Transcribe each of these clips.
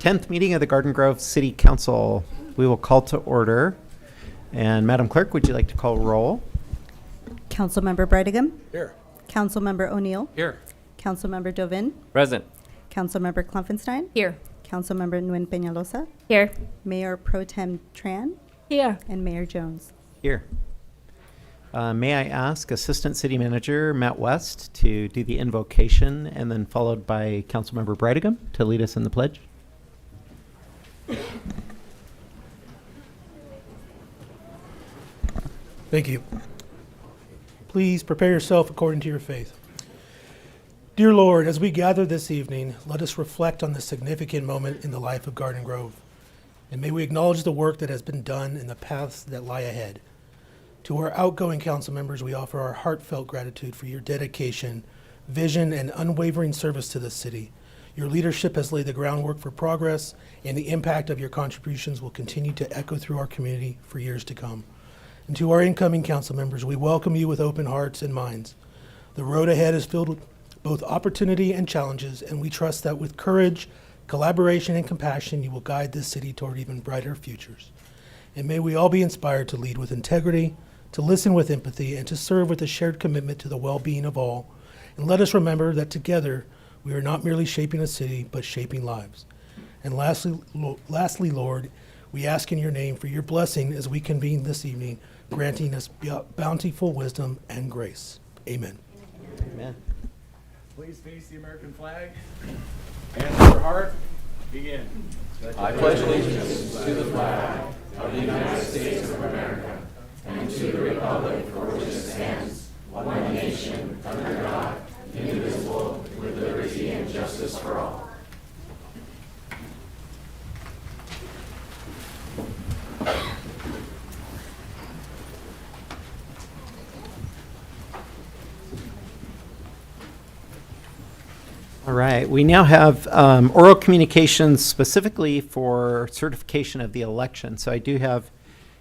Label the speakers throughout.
Speaker 1: 10th meeting of the Garden Grove City Council. We will call to order. And Madam Clerk, would you like to call roll?
Speaker 2: Councilmember Breitigam.
Speaker 3: Here.
Speaker 2: Councilmember O'Neill.
Speaker 3: Here.
Speaker 2: Councilmember Dovin.
Speaker 3: Present.
Speaker 2: Councilmember Klopfenstein.
Speaker 4: Here.
Speaker 2: Councilmember Nguyen Peñalosa.
Speaker 4: Here.
Speaker 2: Mayor Pro Tem Tran.
Speaker 4: Here.
Speaker 2: And Mayor Jones.
Speaker 1: Here. May I ask Assistant City Manager Matt West to do the invocation and then followed by Councilmember Breitigam to lead us in the pledge?
Speaker 5: Thank you. Please prepare yourself according to your faith. Dear Lord, as we gather this evening, let us reflect on this significant moment in the life of Garden Grove. And may we acknowledge the work that has been done and the paths that lie ahead. To our outgoing council members, we offer our heartfelt gratitude for your dedication, vision, and unwavering service to the city. Your leadership has laid the groundwork for progress, and the impact of your contributions will continue to echo through our community for years to come. And to our incoming council members, we welcome you with open hearts and minds. The road ahead is filled with both opportunity and challenges, and we trust that with courage, collaboration, and compassion, you will guide this city toward even brighter futures. And may we all be inspired to lead with integrity, to listen with empathy, and to serve with a shared commitment to the well-being of all. And let us remember that together, we are not merely shaping a city, but shaping lives. And lastly, Lord, we ask in your name for your blessing as we convene this evening, granting us bountiful wisdom and grace. Amen.
Speaker 1: Amen.
Speaker 3: Please face the American flag. Hands to your heart. Begin. I pledge allegiance to the flag of the United States of America and to the republic for which it stands, one nation, under God, indivisible, with liberty and justice for all.
Speaker 1: All right, we now have oral communications specifically for certification of the election. So I do have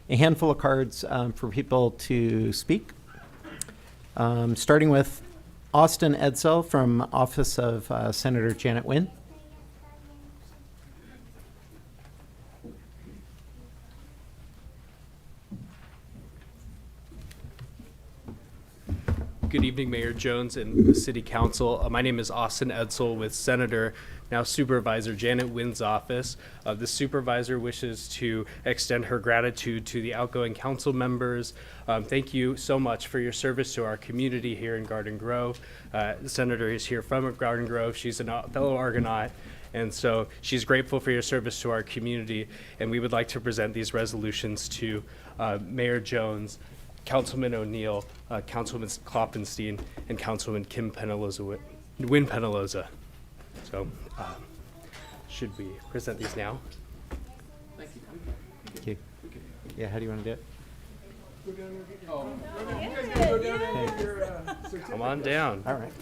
Speaker 1: a handful of cards for people to speak. Starting with Austin Edsel from Office of Senator Janet Nguyen.
Speaker 6: Good evening, Mayor Jones and the City Council. My name is Austin Edsel with Senator, now Supervisor Janet Nguyen's office. The supervisor wishes to extend her gratitude to the outgoing council members. Thank you so much for your service to our community here in Garden Grove. The Senator is here from Garden Grove. She's a fellow Argonaut. And so she's grateful for your service to our community. And we would like to present these resolutions to Mayor Jones, Councilman O'Neill, Councilman Klopfenstein, and Councilman Nguyen Peñalosa. So, should we present these now?
Speaker 1: Thank you. Yeah, how do you want to do it?
Speaker 6: Come on down.
Speaker 1: All right.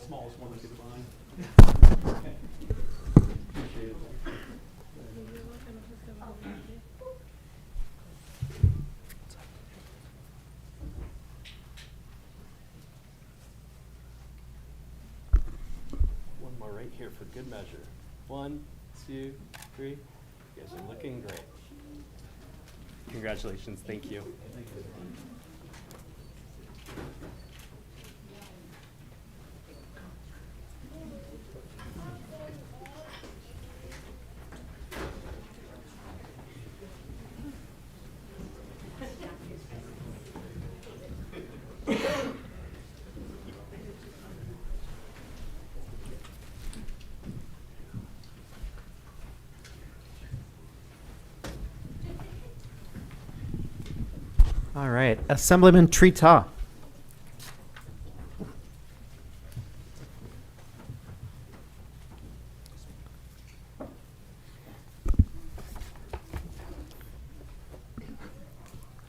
Speaker 7: Smallest one that you could find. Appreciate it.
Speaker 6: One more right here for good measure. 1, 2, 3. You guys are looking great. Congratulations. Thank you.
Speaker 1: All right, Assemblyman Trita.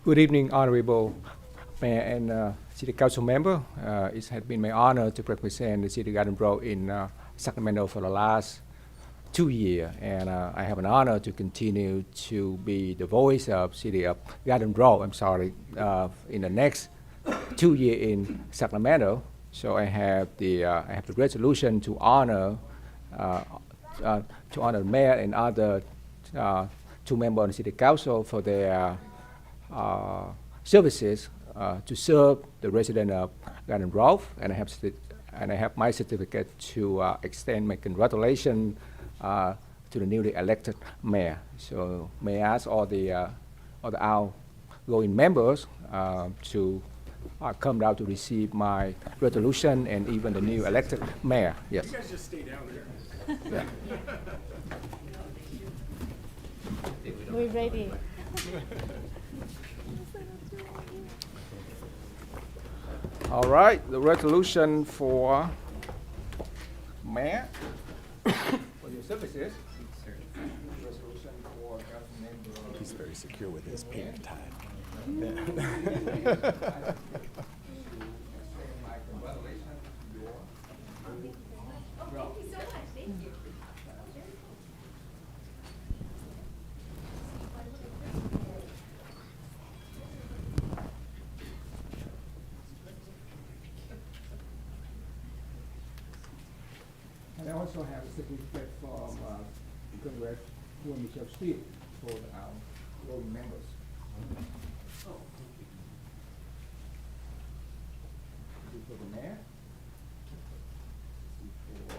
Speaker 8: Good evening, Honorable
Speaker 4: Mayor and City Council member. It has been my honor to represent the City of Garden Grove in Sacramento for the last 2 years, and I have an honor to continue to be the voice of City of Garden Grove. In the next 2 years in Sacramento. So I have the resolution to honor the mayor and other 2 members of the City Council for their services to serve the resident of Garden Grove, and I have my certificate to extend my congratulations to the newly elected mayor. So may I ask all the outgoing members to come down to receive my resolution, and even the new elected mayor. Yes.
Speaker 3: You guys just stay down there.
Speaker 4: Yeah.
Speaker 8: We're ready.
Speaker 4: All right, the resolution for mayor for your services. Resolution for council member.
Speaker 3: He's very secure with his pen time.
Speaker 4: My congratulations to your And I also have a certificate from Congresswoman Michelle Steele for our voting members. This is for the mayor. This is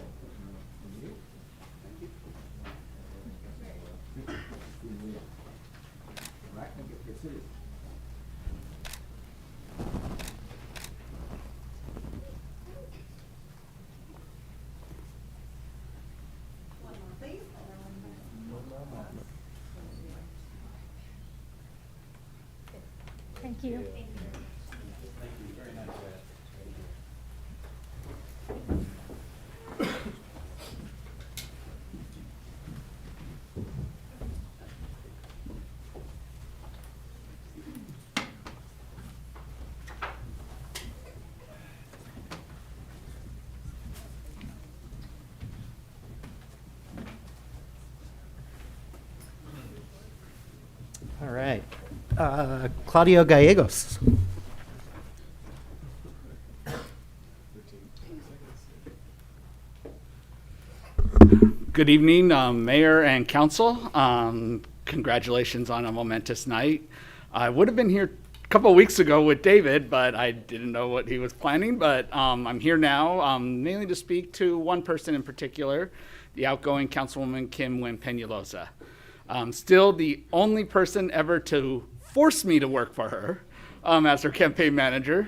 Speaker 4: for you. Thank you. Right, and get your city.
Speaker 8: Thank you.
Speaker 1: All right. Claudio Gallegos.
Speaker 7: Good evening, Mayor and Council. Congratulations on a momentous night. I would have been here a couple of weeks ago with David, but I didn't know what he was planning. But I'm here now mainly to speak to one person in particular, the outgoing Councilwoman Kim Nguyen Peñalosa. Still the only person ever to force me to work for her as her campaign manager.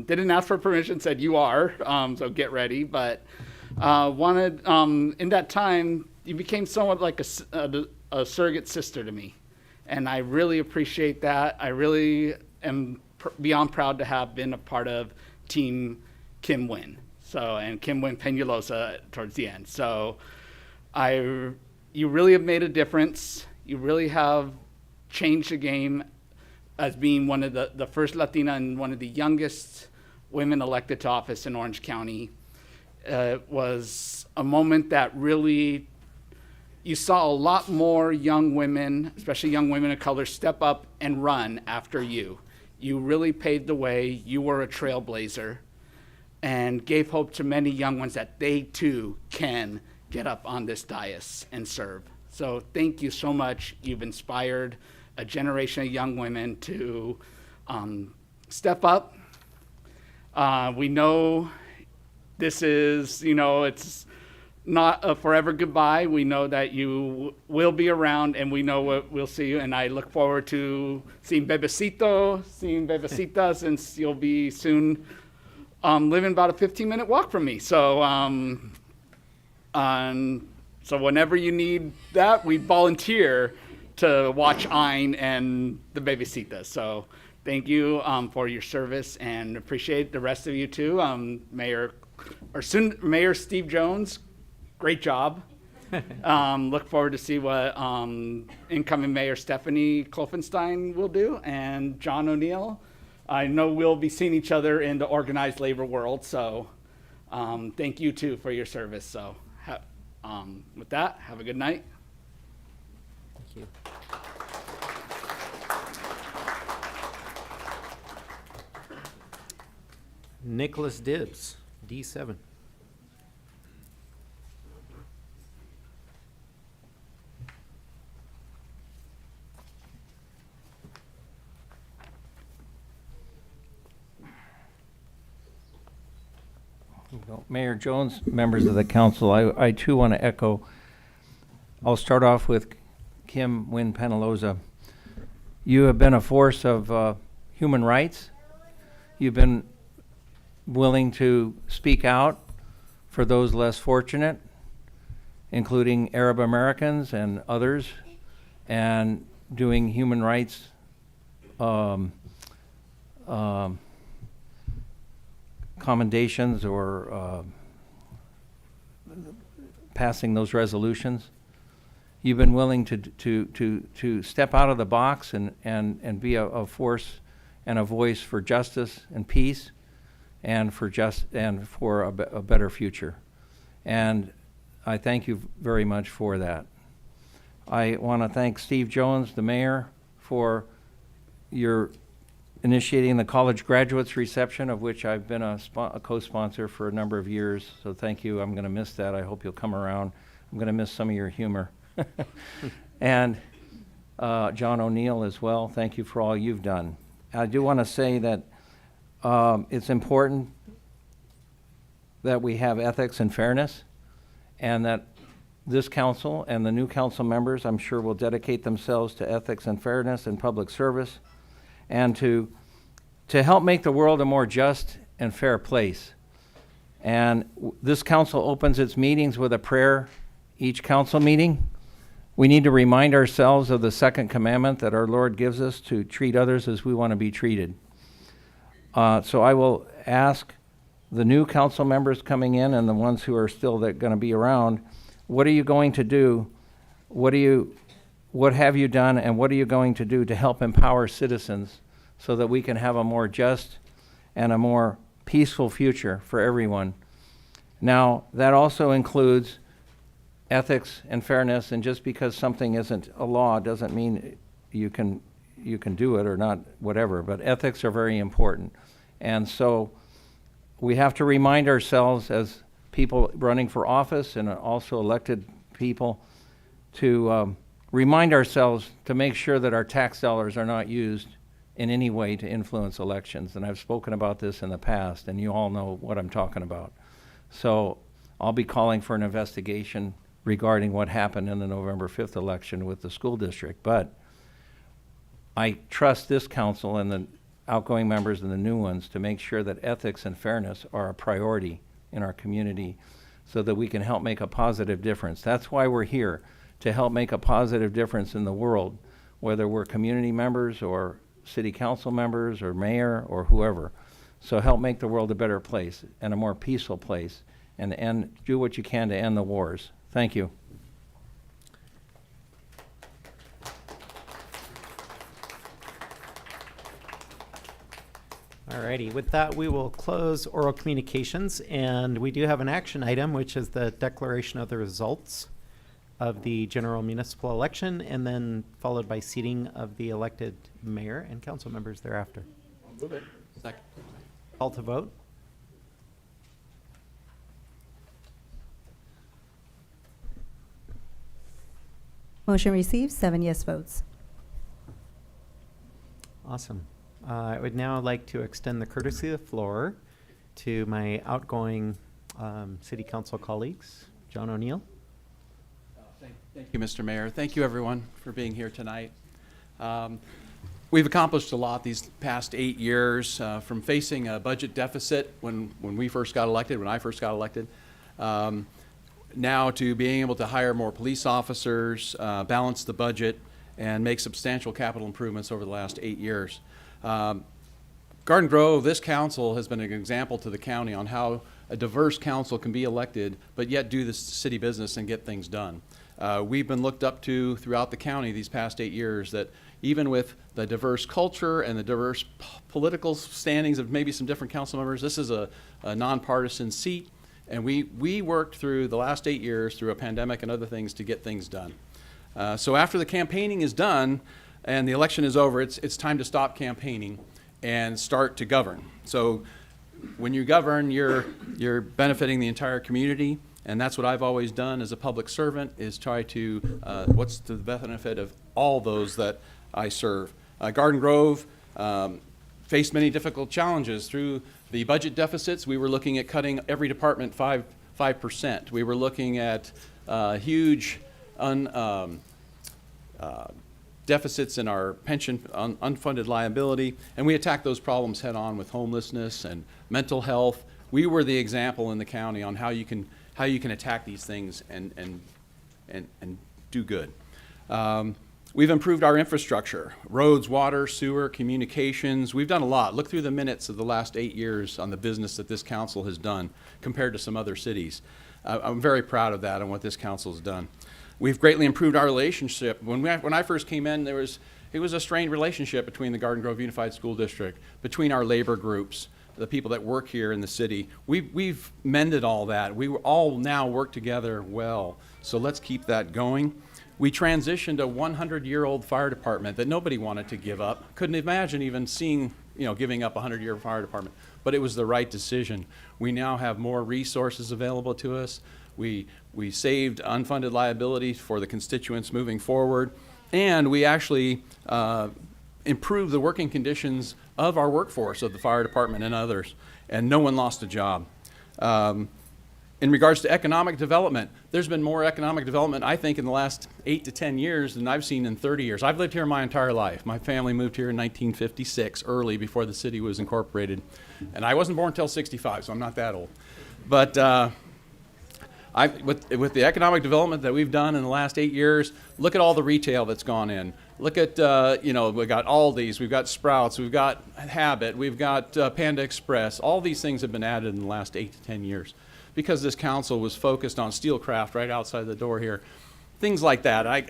Speaker 7: Didn't ask for permission, said you are, so get ready. But wanted, in that time, you became somewhat like a surrogate sister to me. And I really appreciate that. I really am beyond proud to have been a part of Team Kim Nguyen. So, and Kim Nguyen Peñalosa towards the end. So you really have made a difference. You really have changed the game as being one of the first Latina and one of the youngest women elected to office in Orange County. It was a moment that really, you saw a lot more young women, especially young women of color, step up and run after you. You really paved the way. You were a trailblazer and gave hope to many young ones that they too can get up on this dais and serve. So thank you so much. You've inspired a generation of young women to step up. We know this is, it's not a forever goodbye. We know that you will be around, and we know we'll see you. And I look forward to seeing Bebecito, seeing Bebecita, since you'll be soon living about a 15-minute walk from me. So, so whenever you need that, we volunteer to watch Ein and the Bebecita. So thank you for your service, and appreciate the rest of you too. Mayor Steve Jones, great job. Look forward to see what incoming Mayor Stephanie Klopfenstein will do, and John O'Neill. I know we'll be seeing each other in the organized labor world, so thank you too for your service. So with that, have a good night.
Speaker 1: Thank you. Nicholas Dibbs, D7.
Speaker 9: Well, Mayor Jones, members of the council, I too want to echo. I'll start off with Kim Wynn Penaloza. You have been a force of human rights. You've been willing to speak out for those less fortunate, including Arab Americans and others, and doing human rights commendations or passing those resolutions. You've been willing to step out of the box and be a force and a voice for justice and peace and for a better future. And I thank you very much for that. I want to thank Steve Jones, the mayor, for your initiating the college graduates reception, of which I've been a co-sponsor for a number of years. So thank you. I'm going to miss that. I hope you'll come around. I'm going to miss some of your humor. And John O'Neill as well. Thank you for all you've done. I do want to say that it's important that we have ethics and fairness, and that this council and the new council members, I'm sure, will dedicate themselves to ethics and fairness and public service, and to help make the world a more just and fair place. And this council opens its meetings with a prayer each council meeting. We need to remind ourselves of the second commandment that our Lord gives us, to treat others as we want to be treated. So I will ask the new council members coming in and the ones who are still going to be around, what are you going to do? What have you done, and what are you going to do to help empower citizens so that we can have a more just and a more peaceful future for everyone? Now, that also includes ethics and fairness, and just because something isn't a law doesn't mean you can do it or not, whatever, but ethics are very important. And so we have to remind ourselves, as people running for office and also elected people, to remind ourselves to make sure that our tax dollars are not used in any way to influence elections. And I've spoken about this in the past, and you all know what I'm talking about. So I'll be calling for an investigation regarding what happened in the November 5th election with the school district. But I trust this council and the outgoing members and the new ones to make sure that ethics and fairness are a priority in our community so that we can help make a positive difference. That's why we're here, to help make a positive difference in the world, whether we're community members or city council members or mayor or whoever. So help make the world a better place and a more peaceful place, and do what you can to end the wars. Thank you.
Speaker 1: Alrighty, with that, we will close oral communications, and we do have an action item, which is the declaration of the results of the general municipal election, and then followed by seating of the elected mayor and council members thereafter.
Speaker 3: Move it. Second.
Speaker 1: Call to vote.
Speaker 2: Motion received, 7 yes votes.
Speaker 1: Awesome. I would now like to extend the courtesy of the floor to my outgoing city council colleagues. John O'Neill.
Speaker 10: Thank you, Mr. Mayor. Thank you, everyone, for being here tonight. We've accomplished a lot these past 8 years, from facing a budget deficit when we first got elected, when I first got elected, now to being able to hire more police officers, balance the budget, and make substantial capital improvements over the last 8 years. Garden Grove, this council has been an example to the county on how a diverse council can be elected, but yet do the city business and get things done. We've been looked up to throughout the county these past 8 years that even with the diverse culture and the diverse political standings of maybe some different council members, this is a nonpartisan seat. And we worked through the last 8 years through a pandemic and other things to get things done. So after the campaigning is done and the election is over, it's time to stop campaigning and start to govern. So when you govern, you're benefiting the entire community, and that's what I've always done as a public servant, is try to, what's to the benefit of all those that I serve. Garden Grove faced many difficult challenges through the budget deficits. We were looking at cutting every department 5%. We were looking at huge deficits in our pension unfunded liability, and we attacked those problems head on with homelessness and mental health. We were the example in the county on how you can attack these things and do good. We've improved our infrastructure, roads, water, sewer, communications. We've done a lot. Look through the minutes of the last 8 years on the business that this council has done compared to some other cities. I'm very proud of that and what this council has done. We've greatly improved our relationship. When I first came in, it was a strained relationship between the Garden Grove Unified School District, between our labor groups, the people that work here in the city. We've mended all that. We all now work together well. So let's keep that going. We transitioned a 100-year-old fire department that nobody wanted to give up. Couldn't imagine even seeing, giving up a 100-year fire department. But it was the right decision. We now have more resources available to us. We saved unfunded liability for the constituents moving forward. And we actually improved the working conditions of our workforce, of the fire department and others. And no one lost a job. In regards to economic development, there's been more economic development, I think, in the last 8 to 10 years than I've seen in 30 years. I've lived here my entire life. My family moved here in 1956, early before the city was incorporated. And I wasn't born until 65, so I'm not that old. But with the economic development that we've done in the last 8 years, look at all the retail that's gone in. Look at, we've got Aldi's, we've got Sprouts, we've got Habit, we've got Panda Express. All these things have been added in the last 8 to 10 years. Because this council was focused on Steelcraft right outside the door here. Things like that. I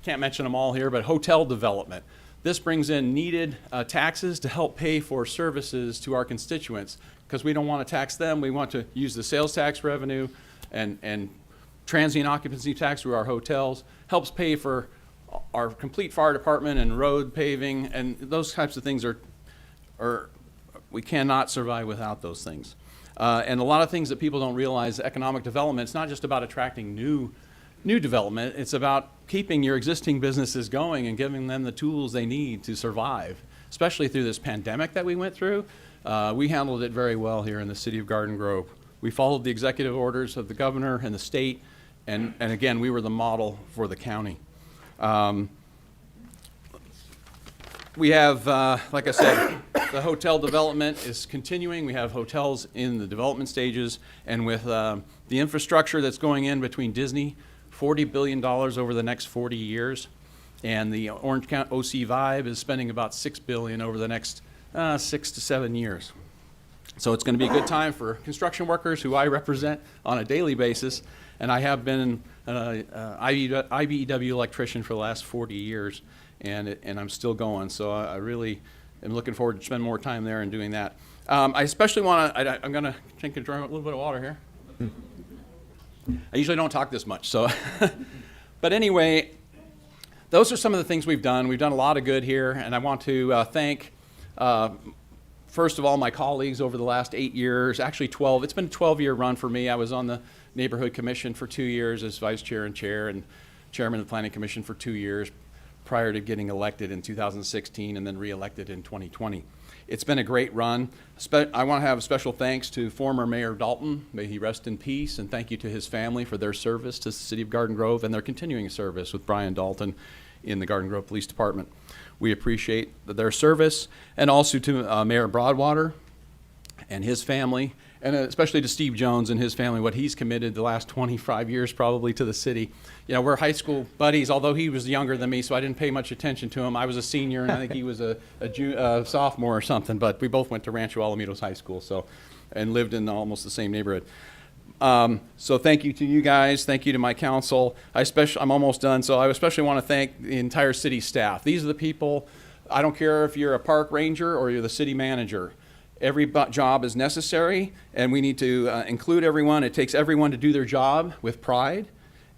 Speaker 10: can't mention them all here, but hotel development. This brings in needed taxes to help pay for services to our constituents, because we don't want to tax them. We want to use the sales tax revenue and transient occupancy tax through our hotels. Helps pay for our complete fire department and road paving, and those types of things are we cannot survive without those things. And a lot of things that people don't realize, economic development, it's not just about attracting new development. It's about keeping your existing businesses going and giving them the tools they need to survive, especially through this pandemic that we went through. We handled it very well here in the city of Garden Grove. We followed the executive orders of the governor and the state, and again, we were the model for the county. We have, like I said, the hotel development is continuing. We have hotels in the development stages, and with the infrastructure that's going in between Disney, $40 billion over the next 40 years, and the Orange County OC Vibe is spending about $6 billion over the next 6 to 7 years. So it's going to be a good time for construction workers who I represent on a daily basis, and I have been an IBEW electrician for the last 40 years. And I'm still going, so I really am looking forward to spend more time there and doing that. I especially want to, I'm going to drink a little bit of water here. I usually don't talk this much, so. But anyway, those are some of the things we've done. We've done a lot of good here, and I want to thank, first of all, my colleagues over the last 8 years, actually 12. It's been a 12-year run for me. I was on the Neighborhood Commission for 2 years as vice chair and chair, and chairman of the Planning Commission for 2 years, prior to getting elected in 2016 and then re-elected in 2020. It's been a great run. I want to have a special thanks to former Mayor Dalton. May he rest in peace, and thank you to his family for their service to the city of Garden Grove and their continuing service with Brian Dalton in the Garden Grove Police Department. We appreciate their service, and also to Mayor Broadwater and his family, and especially to Steve Jones and his family, what he's committed the last 25 years probably to the city. You know, we're high school buddies, although he was younger than me, so I didn't pay much attention to him. I was a senior, and I think he was a sophomore or something, but we both went to Rancho Alamitos High School, and lived in almost the same neighborhood. So thank you to you guys. Thank you to my council. I'm almost done, so I especially want to thank the entire city staff. These are the people, I don't care if you're a park ranger or you're the city manager. Every job is necessary, and we need to include everyone. It takes everyone to do their job with pride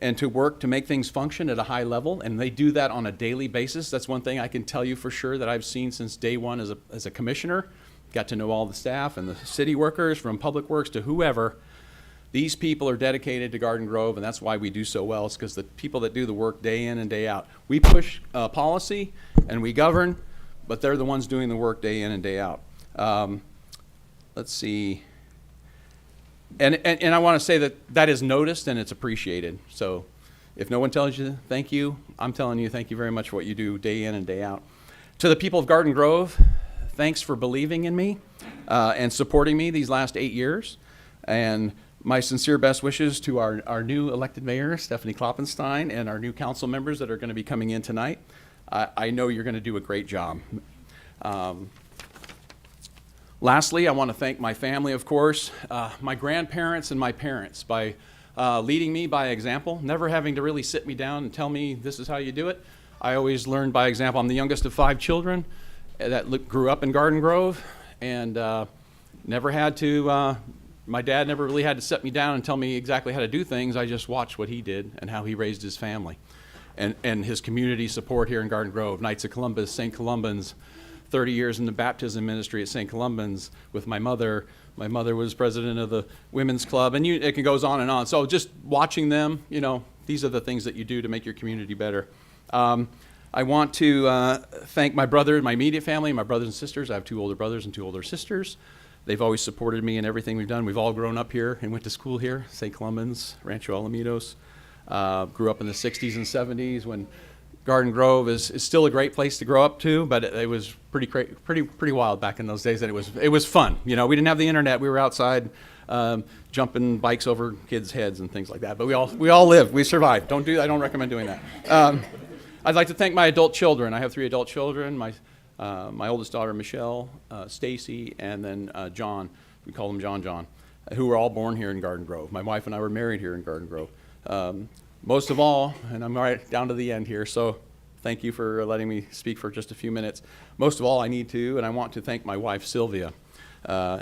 Speaker 10: and to work to make things function at a high level, and they do that on a daily basis. That's one thing I can tell you for sure that I've seen since day one as a commissioner. Got to know all the staff and the city workers, from Public Works to whoever. These people are dedicated to Garden Grove, and that's why we do so well. It's because the people that do the work day in and day out. We push policy and we govern, but they're the ones doing the work day in and day out. Let's see. And I want to say that is noticed and it's appreciated. So if no one tells you thank you, I'm telling you thank you very much for what you do day in and day out. To the people of Garden Grove, thanks for believing in me and supporting me these last 8 years. And my sincere best wishes to our new elected mayor, Stephanie Kloppenstein, and our new council members that are going to be coming in tonight. I know you're going to do a great job. Lastly, I want to thank my family, of course, my grandparents and my parents, by leading me by example, never having to really sit me down and tell me this is how you do it. I always learned by example. I'm the youngest of 5 children that grew up in Garden Grove, and never had to, my dad never really had to sit me down and tell me exactly how to do things. I just watched what he did and how he raised his family and his community support here in Garden Grove. Knights of Columbus, St. Columbans, 30 years in the baptism ministry at St. Columbans with my mother. My mother was president of the women's club, and it goes on and on. So just watching them, these are the things that you do to make your community better. I want to thank my brother, my immediate family, my brothers and sisters. I have 2 older brothers and 2 older sisters. They've always supported me in everything we've done. We've all grown up here and went to school here, St. Columbans, Rancho Alamitos. Grew up in the 60s and 70s when Garden Grove is still a great place to grow up to, but it was pretty wild back in those days, and it was fun. We didn't have the internet. We were outside jumping bikes over kids' heads and things like that. But we all lived. We survived. I don't recommend doing that. I'd like to thank my adult children. I have 3 adult children. My oldest daughter, Michelle, Stacy, and then John. We call him John, who were all born here in Garden Grove. My wife and I were married here in Garden Grove. Most of all, and I'm right down to the end here, so thank you for letting me speak for just a few minutes. Most of all, I want to thank my wife, Sylvia.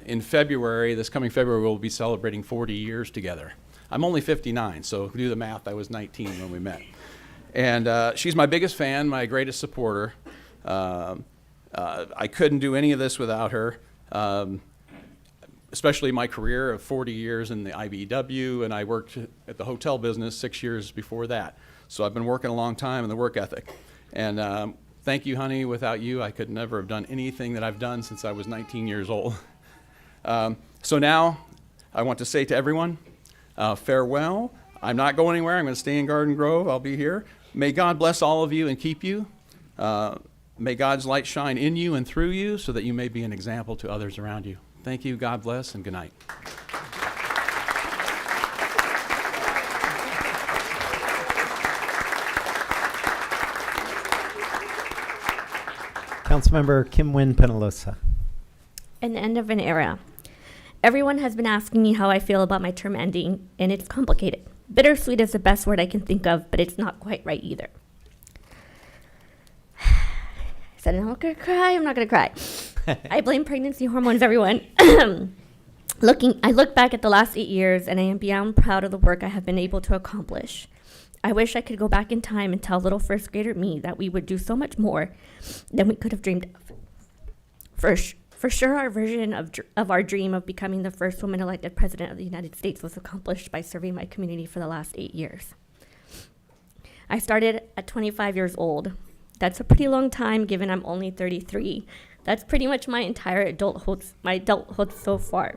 Speaker 10: In February, this coming February, we'll be celebrating 40 years together. I'm only 59, so do the math. I was 19 when we met. And she's my biggest fan, my greatest supporter. I couldn't do any of this without her, especially my career of 40 years in the IBEW, and I worked at the hotel business 6 years before that. So I've been working a long time in the work ethic. And thank you, honey. Without you, I could never have done anything that I've done since I was 19 years old. So now I want to say to everyone, farewell. I'm not going anywhere. I'm going to stay in Garden Grove. I'll be here. May God bless all of you and keep you. May God's light shine in you and through you so that you may be an example to others around you. Thank you. God bless, and good night.
Speaker 1: Councilmember Kim Wynn Penalosa.
Speaker 8: An end of an era. Everyone has been asking me how I feel about my term ending, and it's complicated. Bittersweet is the best word I can think of, but it's not quite right either. I said I'm not going to cry. I'm not going to cry. I blame pregnancy hormones, everyone. I look back at the last 8 years, and I am beyond proud of the work I have been able to accomplish. I wish I could go back in time and tell little first grader me that we would do so much more than we could have dreamed of. For sure, our version of our dream of becoming the first woman elected president of the United States was accomplished by serving my community for the last 8 years. I started at 25 years old. That's a pretty long time given I'm only 33. That's pretty much my entire adulthood so far.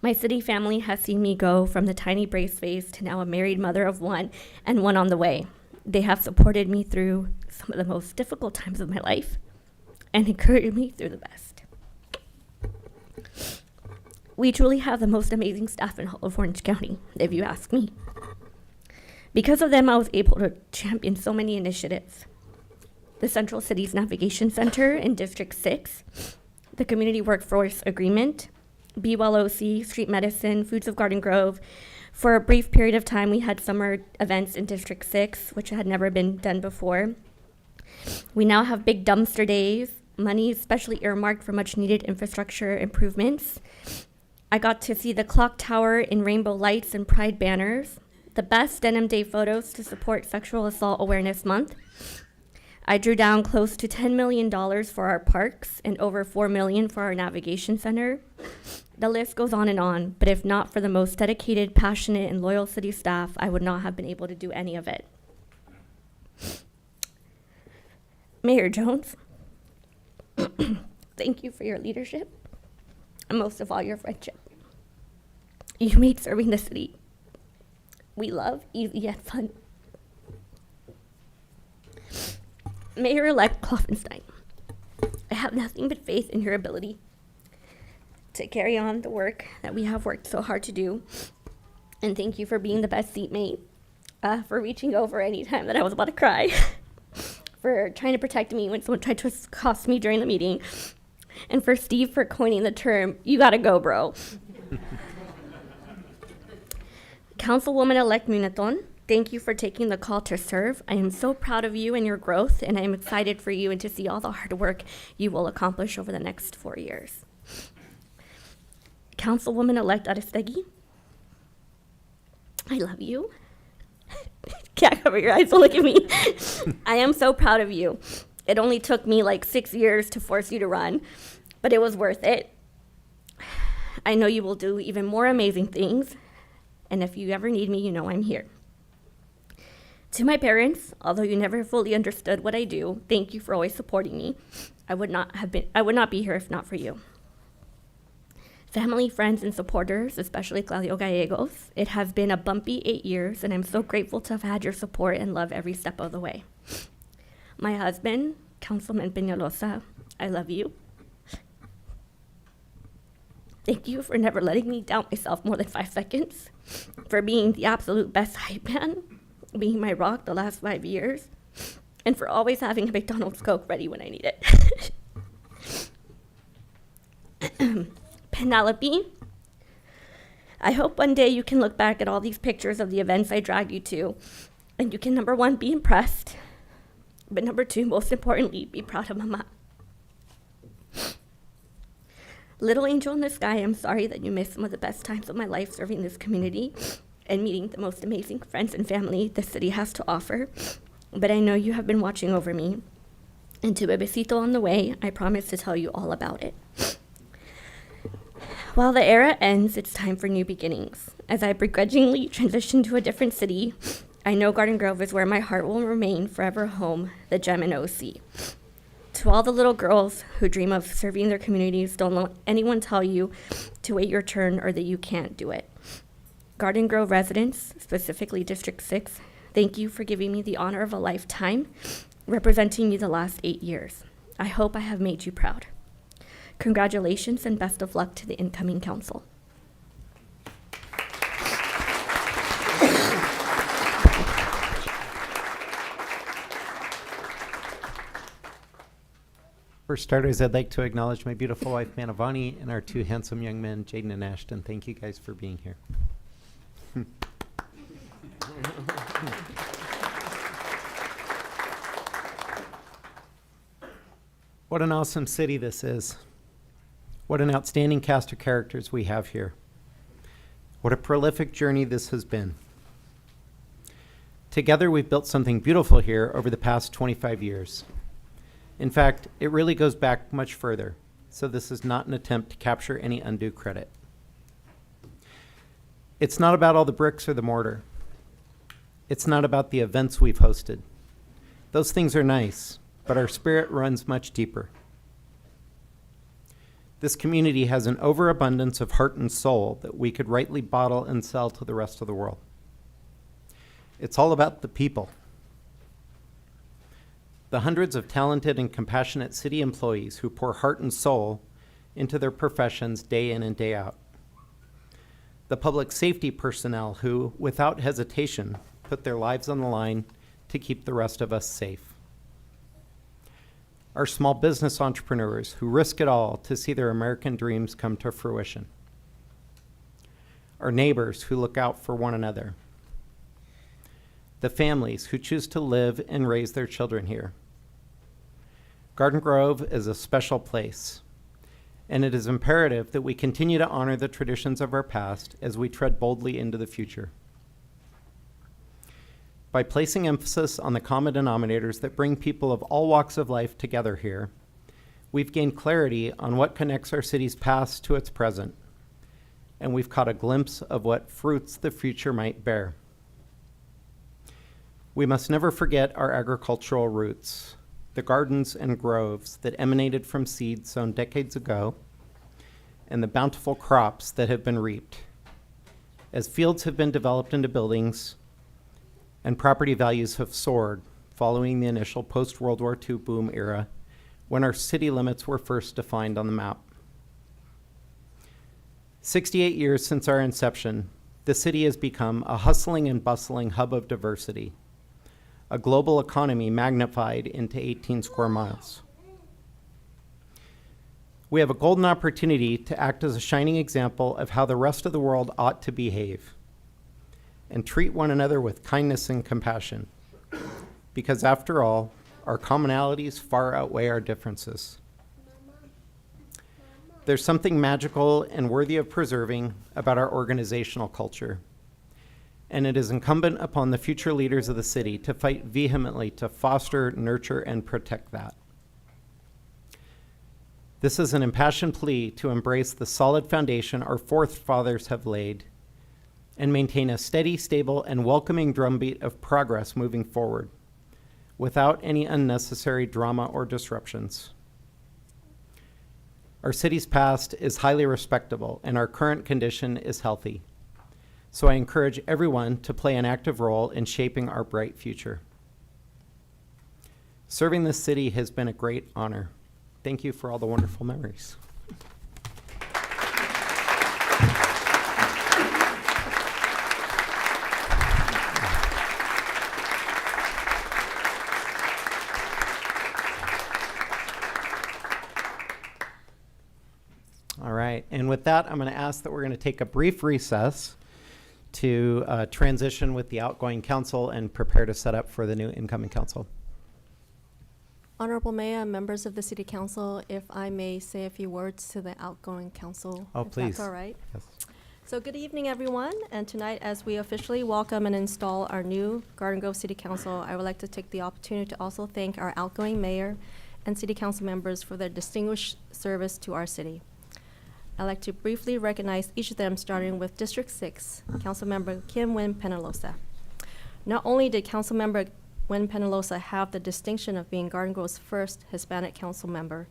Speaker 8: My city family has seen me go from the tiny brace face to now a married mother of 1 and 1 on the way. They have supported me through some of the most difficult times of my life and encouraged me through the best. We truly have the most amazing staff in all of Orange County, if you ask me. Because of them, I was able to champion so many initiatives. The Central Cities Navigation Center in District 6, the Community Workforce Agreement, Be Well OC, Street Medicine, Foods of Garden Grove. For a brief period of time, we had summer events in District 6, which had never been done before. We now have big dumpster days, money specially earmarked for much needed infrastructure improvements. I got to see the clock tower in rainbow lights and pride banners, the best Denim Day photos to support Sexual Assault Awareness Month. I drew down close to $10 million for our parks and over $4 million for our navigation center. The list goes on, but if not for the most dedicated, passionate, and loyal city staff, I would not have been able to do any of it. Mayor Jones, thank you for your leadership, and most of all, your friendship. You made serving the city we love easy and fun. Mayor-elect Klopfenstein, I have nothing but faith in your ability to carry on the work that we have worked so hard to do. And thank you for being the best seatmate, for reaching over any time that I was about to cry, for trying to protect me when someone tried to accost me during the meeting, and for Steve for coining the term, "You gotta go, bro." Councilwoman-elect Munaton, thank you for taking the call to serve. I am so proud of you and your growth, and I am excited for you and to see all the hard work you will accomplish over the next 4 years. Councilwoman-elect Aristegui, I love you. Can't cover your eyes, don't look at me. I am so proud of you. It only took me like 6 years to force you to run, but it was worth it. I know you will do even more amazing things, and if you ever need me, you know I'm here. To my parents, although you never fully understood what I do, thank you for always supporting me. I would not be here if not for you. Family, friends, and supporters, especially Claudio Gallegos, it has been a bumpy 8 years, and I'm so grateful to have had your support and love every step of the way. My husband, Councilman Peñalosa, I love you. Thank you for never letting me doubt myself more than 5 seconds, for being the absolute best hype man, being my rock the last 5 years, and for always having a McDonald's Coke ready when I need it. Penelope, I hope one day you can look back at all these pictures of the events I dragged you to, and you can, number 1, be impressed, but number 2, most importantly, be proud of Mama. Little angel in the sky, I'm sorry that you missed some of the best times of my life serving this community and meeting the most amazing friends and family the city has to offer, but I know you have been watching over me, and to Bebecito on the way, I promise to tell you all about it. While the era ends, it's time for new beginnings. As I begrudgingly transition to a different city, I know Garden Grove is where my heart will remain forever home, the gem in OC. To all the little girls who dream of serving their communities, don't let anyone tell you to wait your turn or that you can't do it. Garden Grove residents, specifically District 6, thank you for giving me the honor of a lifetime, representing me the last 8 years. I hope I have made you proud. Congratulations and best of luck to the incoming council.
Speaker 1: For starters, I'd like to acknowledge my beautiful wife, Manavani, and our 2 handsome young men, Jaden and Ashton. Thank you guys for being here. What an awesome city this is. What an outstanding cast of characters we have here. What a prolific journey this has been. Together, we've built something beautiful here over the past 25 years. In fact, it really goes back much further, so this is not an attempt to capture any undue credit. It's not about all the bricks or the mortar. It's not about the events we've hosted. Those things are nice, but our spirit runs much deeper. This community has an overabundance of heart and soul that we could rightly bottle and sell to the rest of the world. It's all about the people. The hundreds of talented and compassionate city employees who pour heart and soul into their professions day in and day out. The public safety personnel who, without hesitation, put their lives on the line to keep the rest of us safe. Our small business entrepreneurs who risk it all to see their American dreams come to fruition. our neighbors who look out for one another, the families who choose to live and raise their children here. Garden Grove is a special place, and it is imperative that we continue to honor the traditions of our past as we tread boldly into the future. By placing emphasis on the common denominators that bring people of all walks of life together here, we've gained clarity on what connects our city's past to its present, and we've caught a glimpse of what fruits the future might bear. We must never forget our agricultural roots, the gardens and groves that emanated from seeds sown decades ago, and the bountiful crops that have been reaped. As fields have been developed into buildings and property values have soared following the initial post-World War II boom era when our city limits were first defined on the map. 68 years since our inception, the city has become a hustling and bustling hub of diversity, a global economy magnified into 18 square miles. We have a golden opportunity to act as a shining example of how the rest of the world ought to behave and treat one another with kindness and compassion, because after all, our commonalities far outweigh our differences. There's something magical and worthy of preserving about our organizational culture, and it is incumbent upon the future leaders of the city to fight vehemently to foster, nurture, and protect that. This is an impassioned plea to embrace the solid foundation our forefathers have laid and maintain a steady, stable, and welcoming drumbeat of progress moving forward, without any unnecessary drama or disruptions. Our city's past is highly respectable, and our current condition is healthy. So I encourage everyone to play an active role in shaping our bright future. Serving this city has been a great honor. Thank you for all the wonderful memories. All right, and with that, I'm going to ask that we're going to take a brief recess to transition with the outgoing council and prepare to set up for the new incoming council.
Speaker 11: Honorable Mayor and members of the City Council, if I may say a few words to the outgoing council.
Speaker 1: Oh,
Speaker 11: if
Speaker 1: please.
Speaker 11: That's all right.
Speaker 1: Yes.
Speaker 11: So good evening, everyone. And tonight, as we officially welcome and install our new Garden Grove City Council, I would like to take the opportunity to also thank our outgoing mayor and City Council members for their distinguished service to our city. I'd like to briefly recognize each of them, starting with District 6, Councilmember Kim Wynn Penalosa. Not only did Councilmember Wynn Penalosa have the distinction of being Garden Grove's first Hispanic council member,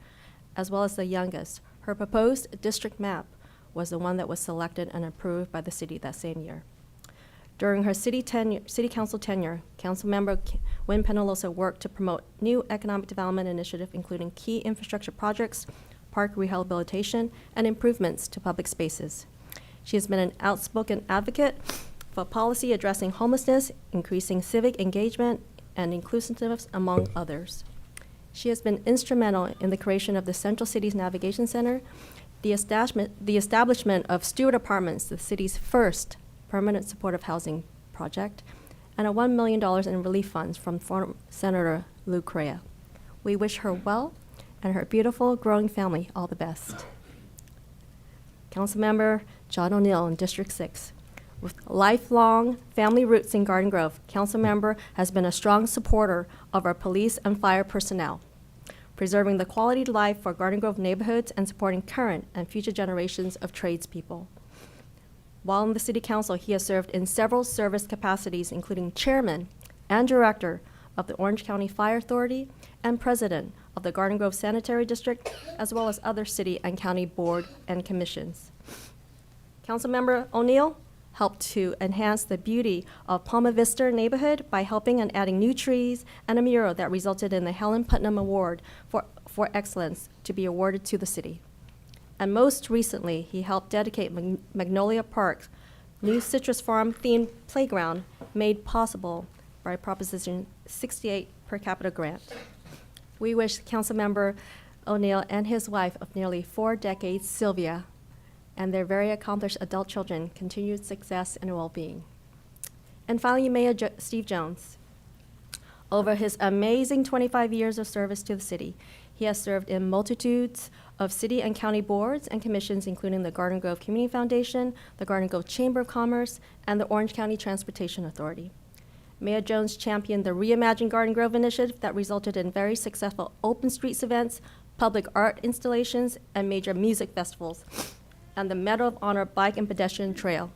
Speaker 11: as well as the youngest, her proposed district map was the one that was selected and approved by the city that same year. During her city council tenure, Councilmember Wynn Penalosa worked to promote new economic development initiatives, including key infrastructure projects, park rehabilitation, and improvements to public spaces. She has been an outspoken advocate for policy addressing homelessness, increasing civic engagement, and inclusiveness, among others. She has been instrumental in the creation of the Central Cities Navigation Center, the establishment of Stewart Apartments, the city's first permanent supportive housing project, and $1 million in relief funds from former Senator Lou Correa. We wish her well and her beautiful growing family all the best. Councilmember John O'Neill in District 6. With lifelong family roots in Garden Grove, Councilmember has been a strong supporter of our police and fire personnel, preserving the quality of life for Garden Grove neighborhoods and supporting current and future generations of tradespeople. While in the City Council, he has served in several service capacities, including chairman and director of the Orange County Fire Authority and president of the Garden Grove Sanitary District, as well as other city and county board and commissions. Councilmember O'Neill helped to enhance the beauty of Palma Vista neighborhood by helping and adding new trees and a mural that resulted in the Helen Putnam Award for Excellence to be awarded to the city. And most recently, he helped dedicate Magnolia Park's new Citrus Farm themed playground, made possible by Proposition 68 per capita grant. We wish Councilmember O'Neill and his wife of nearly 4 decades, Sylvia, and their very accomplished adult children continued success and well-being. And finally, Mayor Steve Jones. Over his amazing 25 years of service to the city, he has served in multitudes of city and county boards and commissions, including the Garden Grove Community Foundation, the Garden Grove Chamber of Commerce, and the Orange County Transportation Authority. Mayor Jones championed the Reimagine Garden Grove initiative that resulted in very successful open streets events, public art installations, and major music festivals, and the Medal of Honor Bike and Pedestrian Trail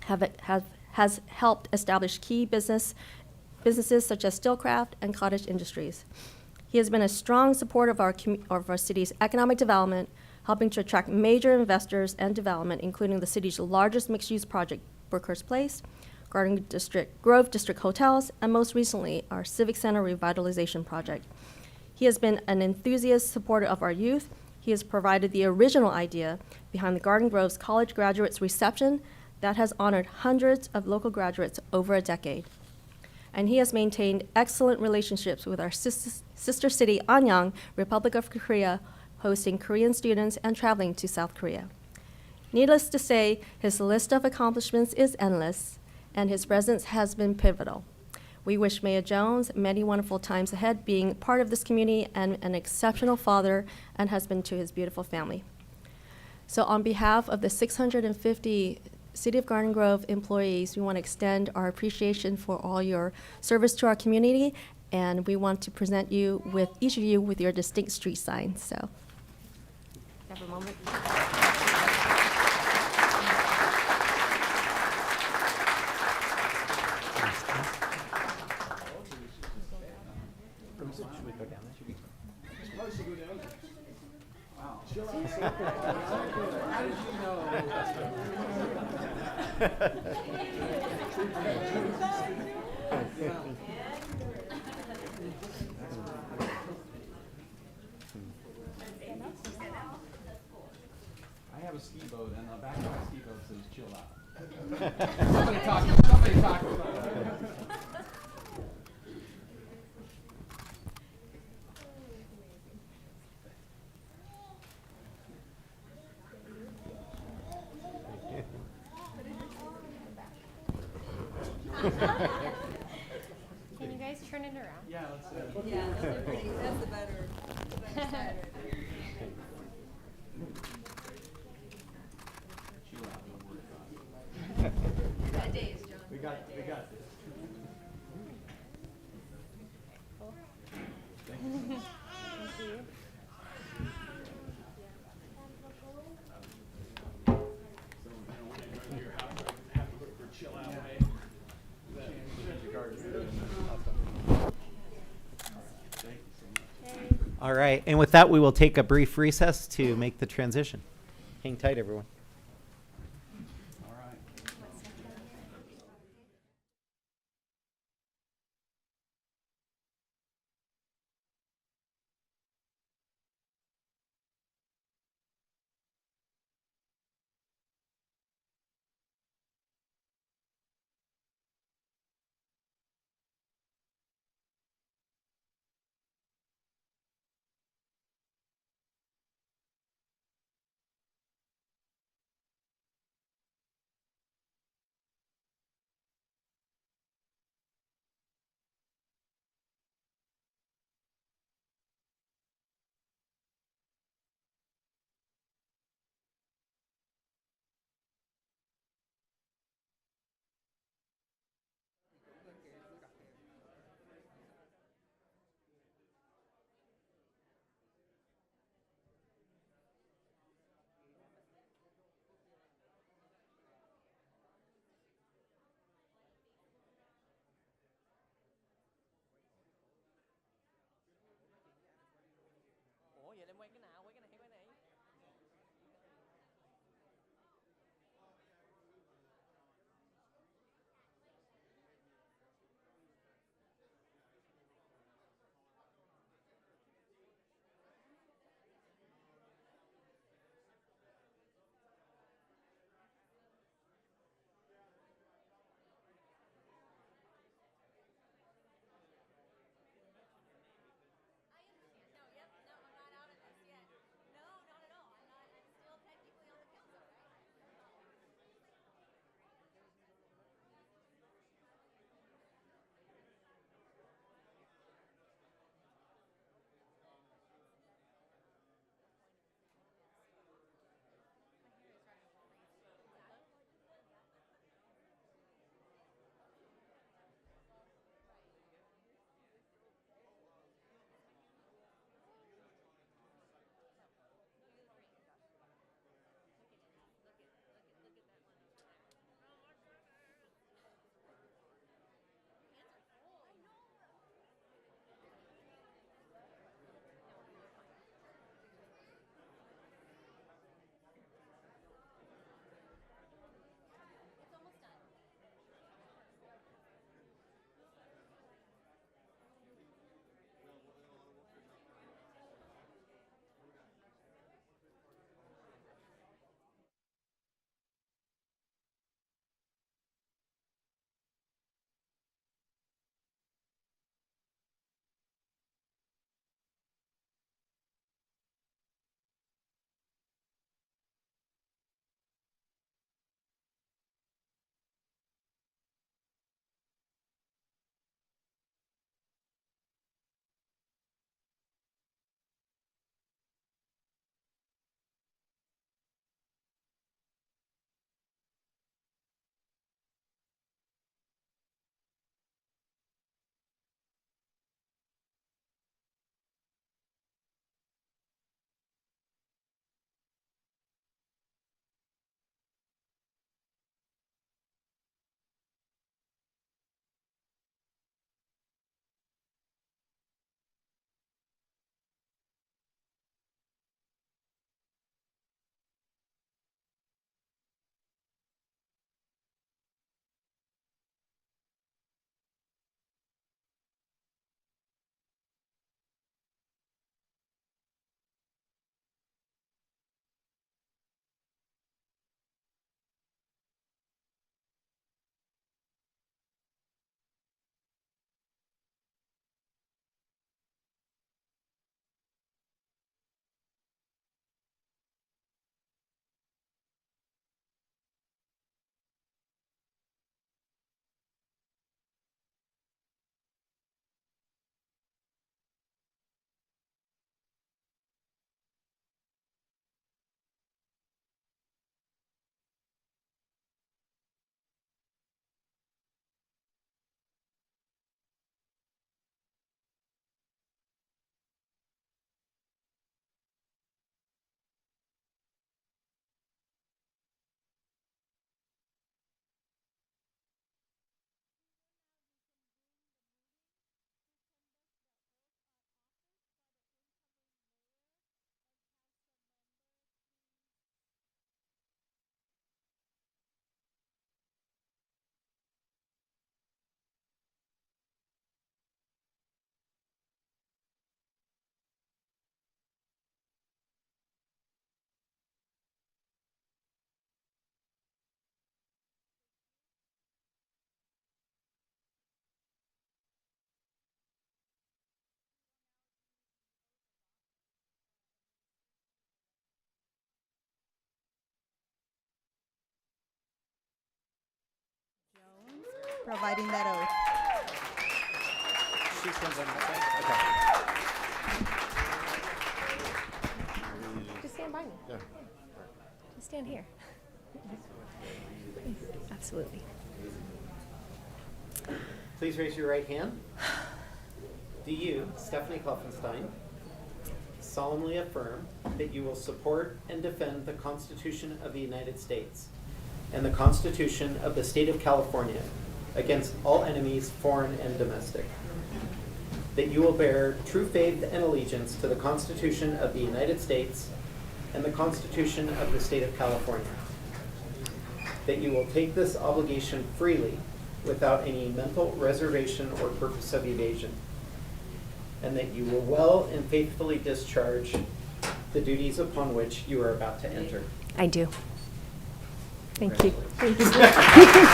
Speaker 11: has helped establish key businesses such as Steelcraft and cottage industries. He has been a strong supporter of our city's economic development, helping to attract major investors and development, including the city's largest mixed-use project, Brookhurst Place, Grove District Hotels, and most recently, our Civic Center revitalization project. He has been an enthusiast supporter of our youth. He has provided the original idea behind the Garden Grove's College Graduates Reception that has honored hundreds of local graduates over a decade. And he has maintained excellent relationships with our sister city, Anyang, Republic of Korea, hosting Korean students and traveling to South Korea. Needless to say, his list of accomplishments is endless, and his presence has been pivotal. We wish Mayor Jones many wonderful times ahead, being part of this community and an exceptional father and husband to his beautiful family. So on behalf of the 650 City of Garden Grove employees, we want to extend our appreciation for all your service to our community, and we want to present you with, each of you, with your distinct street signs. So, have a moment.
Speaker 10: I have a ski boat, and the back of my ski boat says chill out. Somebody talk about it.
Speaker 12: Can you guys turn it around?
Speaker 10: Yeah, let's
Speaker 12: Yeah, those are pretty. That's the better.
Speaker 10: chill out, don't worry about it.
Speaker 12: Bad days, John.
Speaker 10: We got this.
Speaker 12: Thank you.
Speaker 1: All right, and with that, we will take a brief recess to make the transition. Hang tight, everyone.
Speaker 2: providing that oath.
Speaker 12: Just stand by me. Just stand here. Absolutely.
Speaker 1: Please raise your right hand. Do you, Stephanie Klopfenstein, solemnly affirm that you will support and defend the Constitution of the United States and the Constitution of the State of California against all enemies, foreign and domestic? That you will bear true faith and allegiance to the Constitution of the United States and the Constitution of the State of California? That you will take this obligation freely without any mental reservation or purpose of evasion? And that you will well and faithfully discharge the duties upon which you are about to enter?
Speaker 12: I do. Thank you. Thank you. Thank you.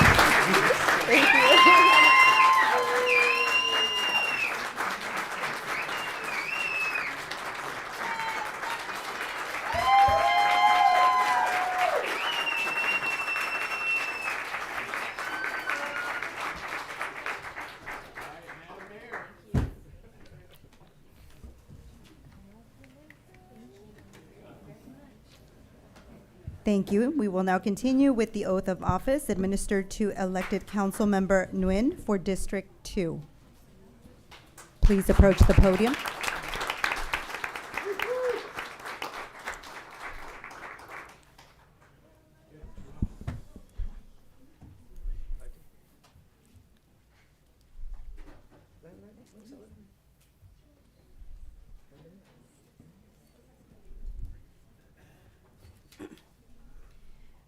Speaker 2: Thank you. We will now continue with the oath of office administered to elected council member Nguyen for District 2. Please approach the podium.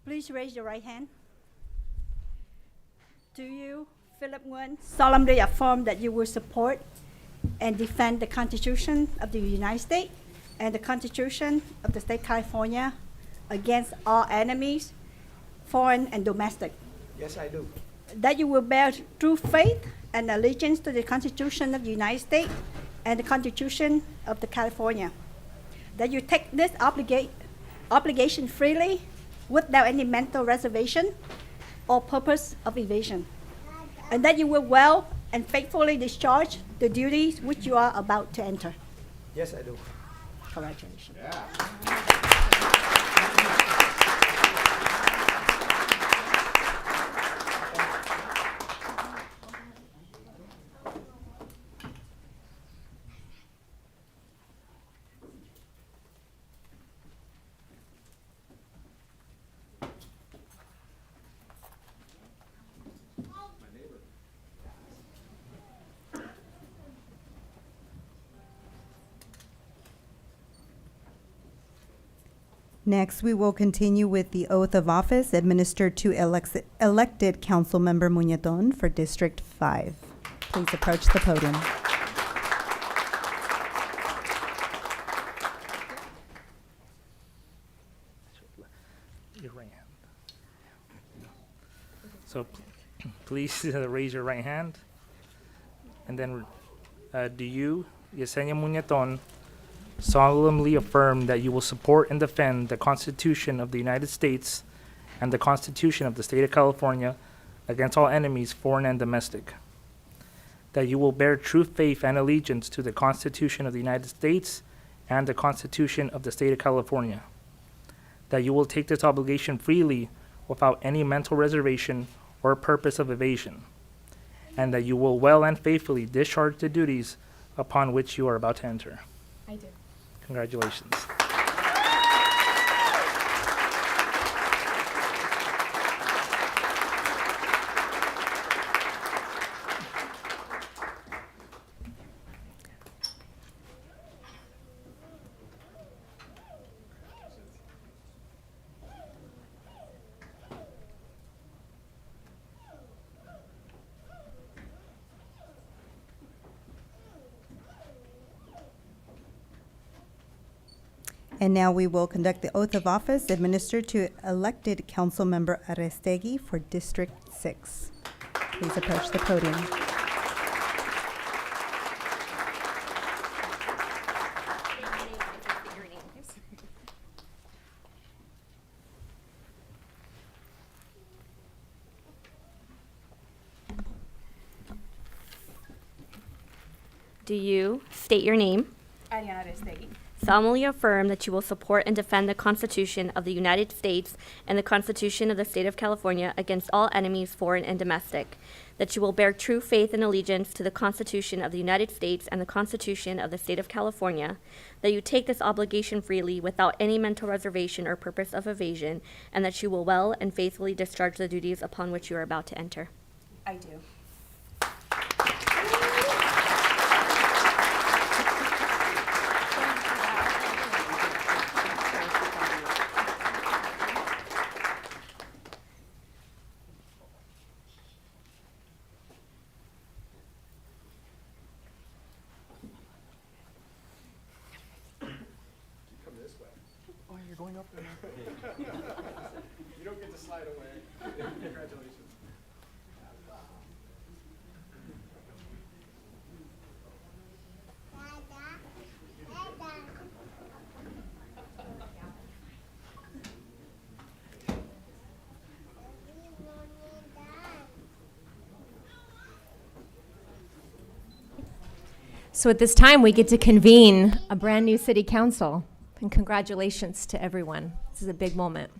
Speaker 13: Please raise your right hand. Do you, Philip Nguyen, solemnly affirm that you will support and defend the Constitution of the United States and the Constitution of the State of California against all enemies, foreign and domestic?
Speaker 4: Yes, I do.
Speaker 13: That you will bear true faith and allegiance to the Constitution of the United States and the Constitution of the California? That you take this obligation freely without any mental reservation or purpose of evasion, and that you will well and faithfully discharge the duties which you are about to enter?
Speaker 4: Yes, I do.
Speaker 13: Congratulations.
Speaker 2: Next, we will continue with the oath of office administered to elected council member Muñetón for District 5. Please approach the podium.
Speaker 14: Your right hand. So please raise your right hand. And then do you, Yesenia Muñetón, solemnly affirm that you will support and defend the Constitution of the United States and the Constitution of the State of California against all enemies, foreign and domestic? That you will bear true faith and allegiance to the Constitution of the United States and the Constitution of the State of California? That you will take this obligation freely without any mental reservation or purpose of evasion? And that you will well and faithfully discharge the duties upon which you are about to enter?
Speaker 12: I do.
Speaker 14: Congratulations.
Speaker 2: And now we will conduct the oath of office administered to elected council member Arestegui for District 6. Please approach the podium.
Speaker 8: Do you state your name?
Speaker 15: Ariana Aristegui.
Speaker 8: Solemnly affirm that you will support and defend the Constitution of the United States and the Constitution of the State of California against all enemies, foreign and domestic. That you will bear true faith and allegiance to the Constitution of the United States and the Constitution of the State of California. That you take this obligation freely without any mental reservation or purpose of evasion. And that you will well and faithfully discharge the duties upon which you are about to enter.
Speaker 15: I do.
Speaker 3: Oh, you're going up there now. You don't get to slide away. Congratulations.
Speaker 12: So at this time, we get to convene a brand new city council. And congratulations to everyone. This is a big moment.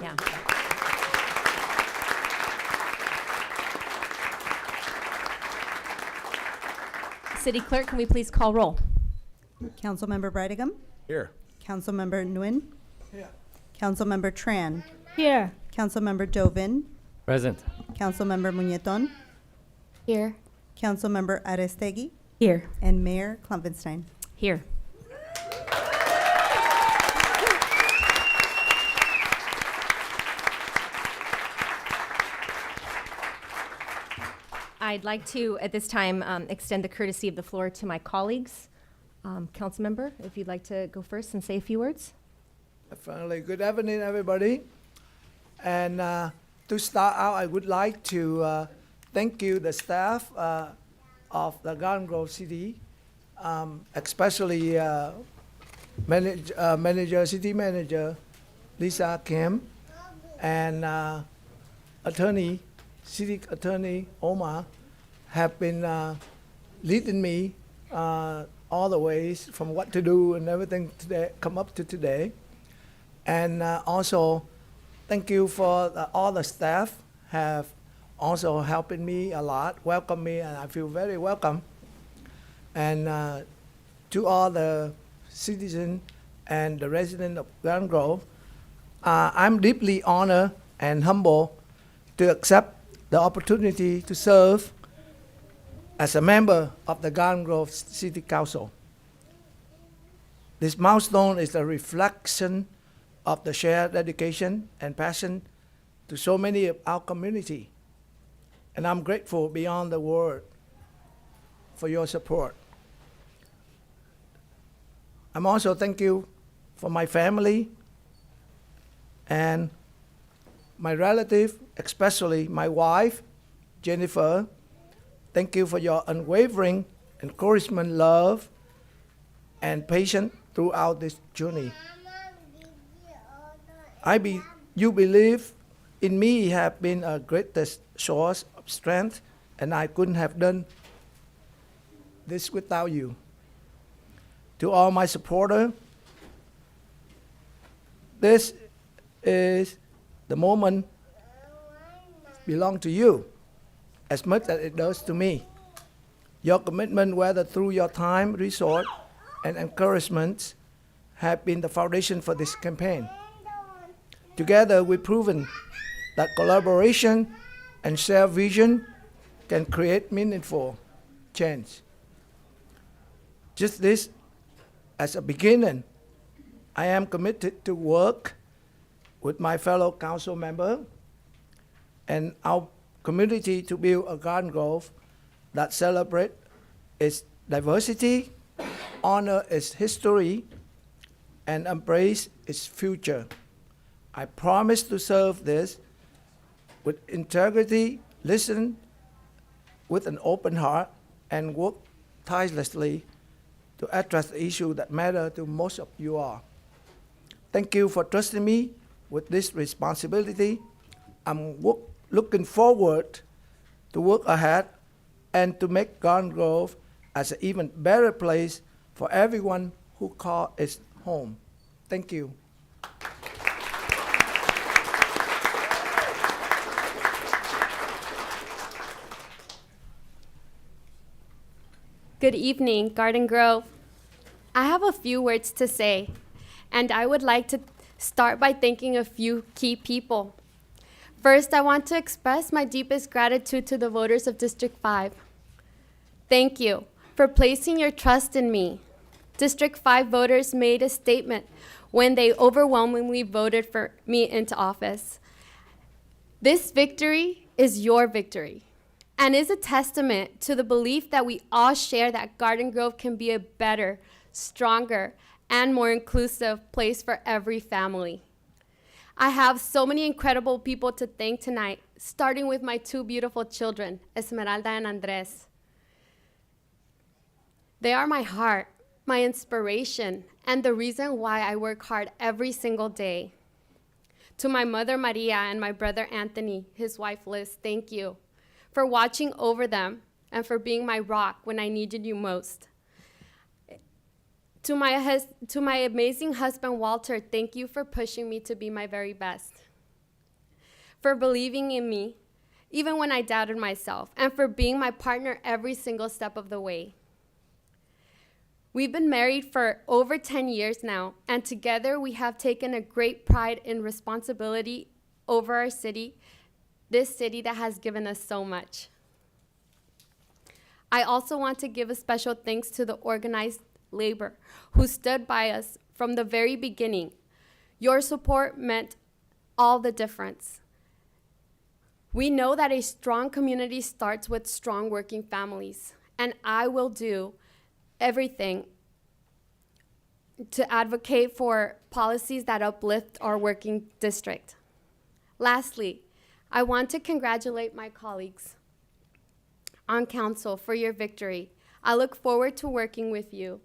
Speaker 12: Yeah. City Clerk, can we please call roll?
Speaker 2: Councilmember Brightigam.
Speaker 3: Here.
Speaker 2: Councilmember Nguyen.
Speaker 5: Here.
Speaker 2: Councilmember Tran.
Speaker 15: Here.
Speaker 2: Councilmember Jovin.
Speaker 16: Present.
Speaker 2: Councilmember Muñeton.
Speaker 8: Here.
Speaker 2: Councilmember Aristegui.
Speaker 8: Here.
Speaker 2: And Mayor Klumpenstein.
Speaker 12: Here. I'd like to, at this time, extend the courtesy of the floor to my colleagues. Councilmember, if you'd like to go first and say a few words.
Speaker 17: Definitely. Good evening, everybody. And to start out, I would like to thank you, the staff of the Garden Grove City, especially City Manager Lisa Kim and City Attorney Omar have been leading me all the ways from what to do and everything today, come up to today. And also, thank you for all the staff have also helping me a lot, welcome me, and I feel very welcome. And to all the citizens and the residents of Garden Grove, I'm deeply honored and humbled to accept the opportunity to serve as a member of the Garden Grove City Council. This milestone is a reflection of the shared dedication and passion to so many of our community. And I'm grateful beyond the word for your support. I'm also thank you for my family and my relative, especially my wife, Jennifer. Thank you for your unwavering encouragement, love, and patience throughout this journey. You believe in me have been a greatest source of strength, and I couldn't have done this without you. To all my supporters, this is the moment belong to you as much as it does to me. Your commitment, whether through your time, resource, and encouragement, have been the foundation for this campaign. Together, we've proven that collaboration and shared vision can create meaningful change. Just this, as a beginning, I am committed to work with my fellow council member and our community to build a Garden Grove that celebrates its diversity, honor its history, and embrace its future. I promise to serve this with integrity, listen with an open heart, and work tirelessly to address the issues that matter to most of you all. Thank you for trusting me with this responsibility. I'm looking forward to work ahead and to make Garden Grove as an even better place for everyone who call it home. Thank you.
Speaker 16: Good evening, Garden Grove. I have a few words to say, and I would like to start by thanking a few key people. First, I want to express my deepest gratitude to the voters of District 5. Thank you for placing your trust in me. District 5 voters made a statement when they overwhelmingly voted for me into office. This victory is your victory, and is a testament to the belief that we all share that Garden Grove can be a better, stronger, and more inclusive place for every family. I have so many incredible people to thank tonight, starting with my two beautiful children, Esmeralda and Andres. They are my heart, my inspiration, and the reason why I work hard every single day. To my mother, Maria, and my brother, Anthony, his wife, Liz, thank you for watching over them and for being my rock when I needed you most. To my amazing husband, Walter, thank you for pushing me to be my very best, for believing in me, even when I doubted myself, and for being my partner every single step of the way. We've been married for over 10 years now, and together we have taken a great pride in responsibility over our city, this city that has given us so much. I also want to give a special thanks to the organized labor who stood by us from the very beginning. Your support meant all the difference. We know that a strong community starts with strong working families, and I will do everything to advocate for policies that uplift our working district. Lastly, I want to congratulate my colleagues on council for your victory. I look forward to working with you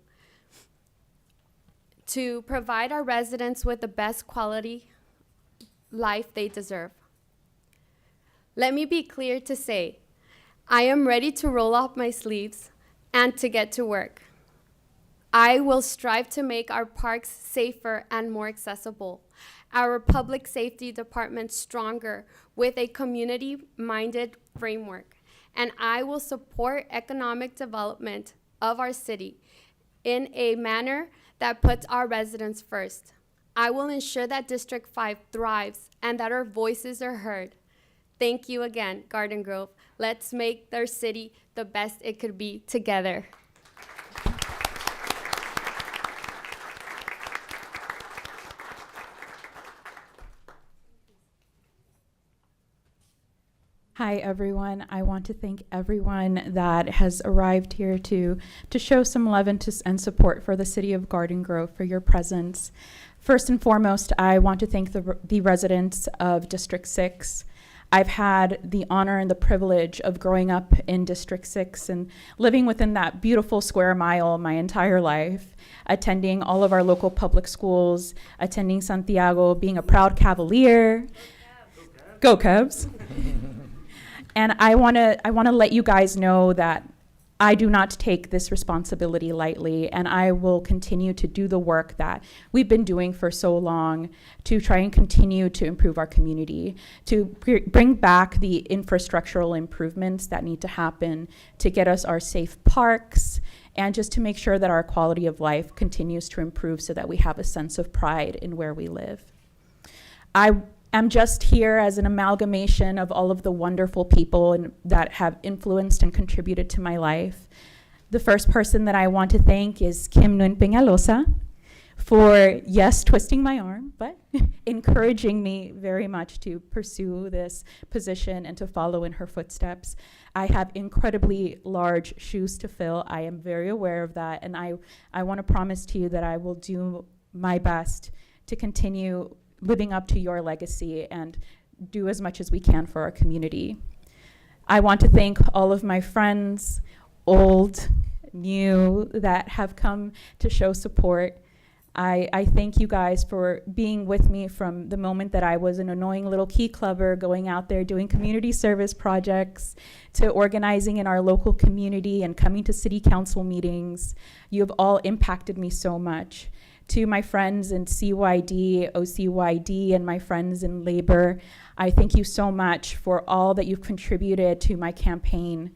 Speaker 16: to provide our residents with the best quality life they deserve. Let me be clear to say, I am ready to roll up my sleeves and to get to work. I will strive to make our parks safer and more accessible, our public safety department stronger with a community-minded framework, and I will support economic development of our city in a manner that puts our residents first. I will ensure that District 5 thrives and that our voices are heard. Thank you again, Garden Grove. Let's make their city the best it could be together.
Speaker 18: Hi, everyone. I want to thank everyone that has arrived here to show some love and support for the city of Garden Grove, for your presence. First and foremost, I want to thank the residents of District 6. I've had the honor and the privilege of growing up in District 6 and living within that beautiful square mile my entire life, attending all of our local public schools, attending Santiago, being a proud Cavalier. Go Cavs! And I want to let you guys know that I do not take this responsibility lightly, and I will continue to do the work that we've been doing for so long to try and continue to improve our community, to bring back the infrastructural improvements that need to happen to get us our safe parks, and just to make sure that our quality of life continues to improve so that we have a sense of pride in where we live. I'm just here as an amalgamation of all of the wonderful people that have influenced and contributed to my life. The first person that I want to thank is Kim Nguyen Peñalosa for, yes, twisting my arm, but encouraging me very much to pursue this position and to follow in her footsteps. I have incredibly large shoes to fill. I am very aware of that, and I want to promise to you that I will do my best to continue living up to your legacy and do as much as we can for our community. I want to thank all of my friends, old, new, that have come to show support. I thank you guys for being with me from the moment that I was an annoying little key clubber going out there doing community service projects to organizing in our local community and coming to city council meetings. You have all impacted me so much. To my friends in CYD, OCYD, and my friends in labor, I thank you so much for all that you've contributed to my campaign.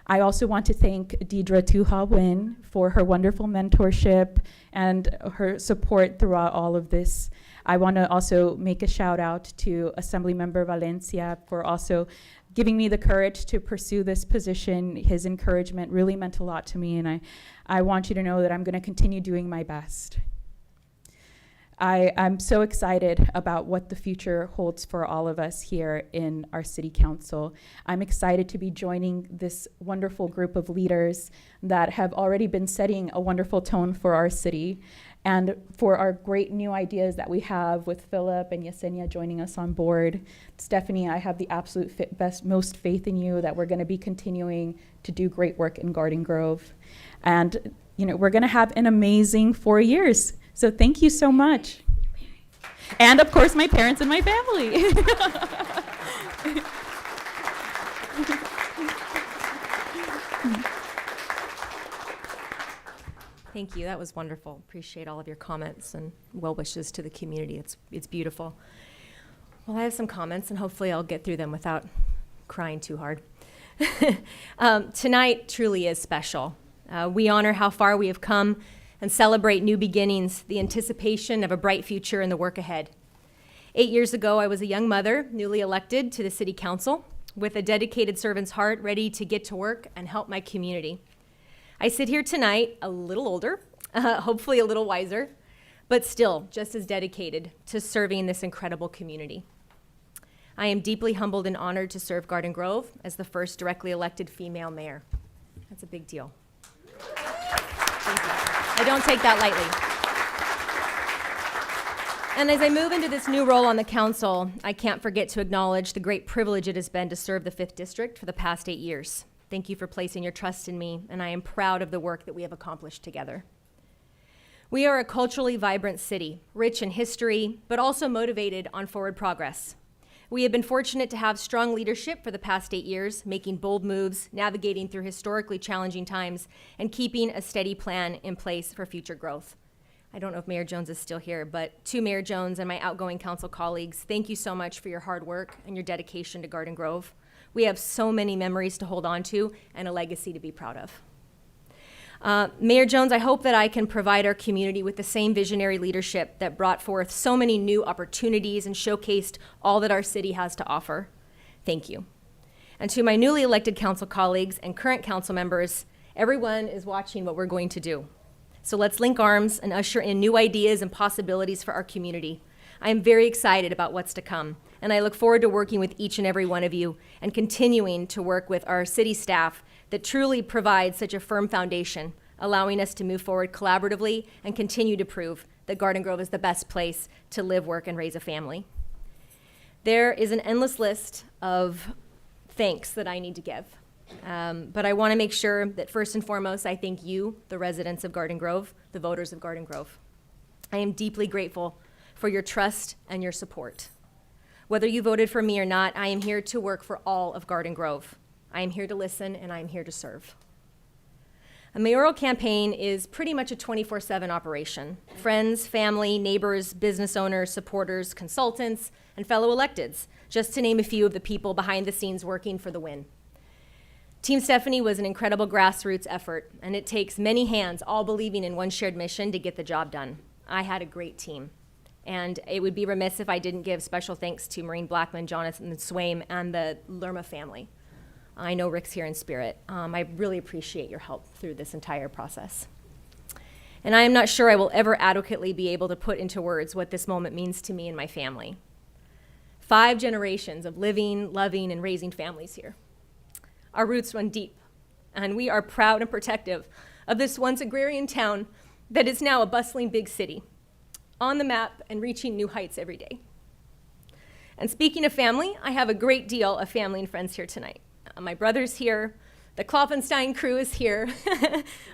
Speaker 18: I also want to thank Deidre Tuha-Win for her wonderful mentorship and her support throughout all of this. I want to also make a shout out to Assemblymember Valencia for also giving me the courage to pursue this position. His encouragement really meant a lot to me, and I want you to know that I'm going to continue doing my best. I'm so excited about what the future holds for all of us here in our city council. I'm excited to be joining this wonderful group of leaders that have already been setting a wonderful tone for our city and for our great new ideas that we have with Philip and Yesenia joining us on board. Stephanie, I have the absolute most faith in you that we're going to be continuing to do great work in Garden Grove. And we're going to have an amazing 4 years. So thank you so much. And of course, my parents and my family.
Speaker 12: Thank you. That was wonderful. Appreciate all of your comments and well wishes to the community. It's beautiful. Well, I have some comments, and hopefully I'll get through them without crying too hard. Tonight truly is special. We honor how far we have come and celebrate new beginnings, the anticipation of a bright future and the work ahead. 8 years ago, I was a young mother, newly elected to the City Council, with a dedicated servant's heart, ready to get to work and help my community. I sit here tonight a little older, hopefully a little wiser, but still just as dedicated to serving this incredible community. I am deeply humbled and honored to serve Garden Grove as the first directly elected female mayor. That's a big deal. Thank you. I don't take that lightly. And as I move into this new role on the council, I can't forget to acknowledge the great privilege it has been to serve the 5th District for the past 8 years. Thank you for placing your trust in me, and I am proud of the work that we have accomplished together. We are a culturally vibrant city, rich in history, but also motivated on forward progress. We have been fortunate to have strong leadership for the past 8 years, making bold moves, navigating through historically challenging times, and keeping a steady plan in place for future growth. I don't know if Mayor Jones is still here, but to Mayor Jones and my outgoing council colleagues, thank you so much for your hard work and your dedication to Garden Grove. We have so many memories to hold on to and a legacy to be proud of. Mayor Jones, I hope that I can provide our community with the same visionary leadership that brought forth so many new opportunities and showcased all that our city has to offer. Thank you. And to my newly elected council colleagues and current council members, everyone is watching what we're going to do. So let's link arms and usher in new ideas and possibilities for our community. I am very excited about what's to come, and I look forward to working with each and every one of you and continuing to work with our city staff that truly provides such a firm foundation, allowing us to move forward collaboratively and continue to prove that Garden Grove is the best place to live, work, and raise a family. There is an endless list of thanks that I need to give. But I want to make sure that first and foremost, I thank you, the residents of Garden Grove, the voters of Garden Grove. I am deeply grateful for your trust and your support. Whether you voted for me or not, I am here to work for all of Garden Grove. I am here to listen, and I am here to serve. A mayoral campaign is pretty much a 24/7 operation. Friends, family, neighbors, business owners, supporters, consultants, and fellow electeds, just to name a few of the people behind the scenes working for the win. Team Stephanie was an incredible grassroots effort, and it takes many hands all believing in one shared mission to get the job done. I had a great team, and it would be remiss if I didn't give special thanks to Maureen Blackman, Jonathan Swaim, and the Lerma family. I know Rick's here in spirit. I really appreciate your help through this entire process. And I am not sure I will ever adequately be able to put into words what this moment means to me and my family. 5 generations of living, loving, and raising families here. Our roots run deep, and we are proud and protective of this once agrarian town that is now a bustling big city, on the map and reaching new heights every day. And speaking of family, I have a great deal of family and friends here tonight. My brother's here, The Klopfenstein crew is here,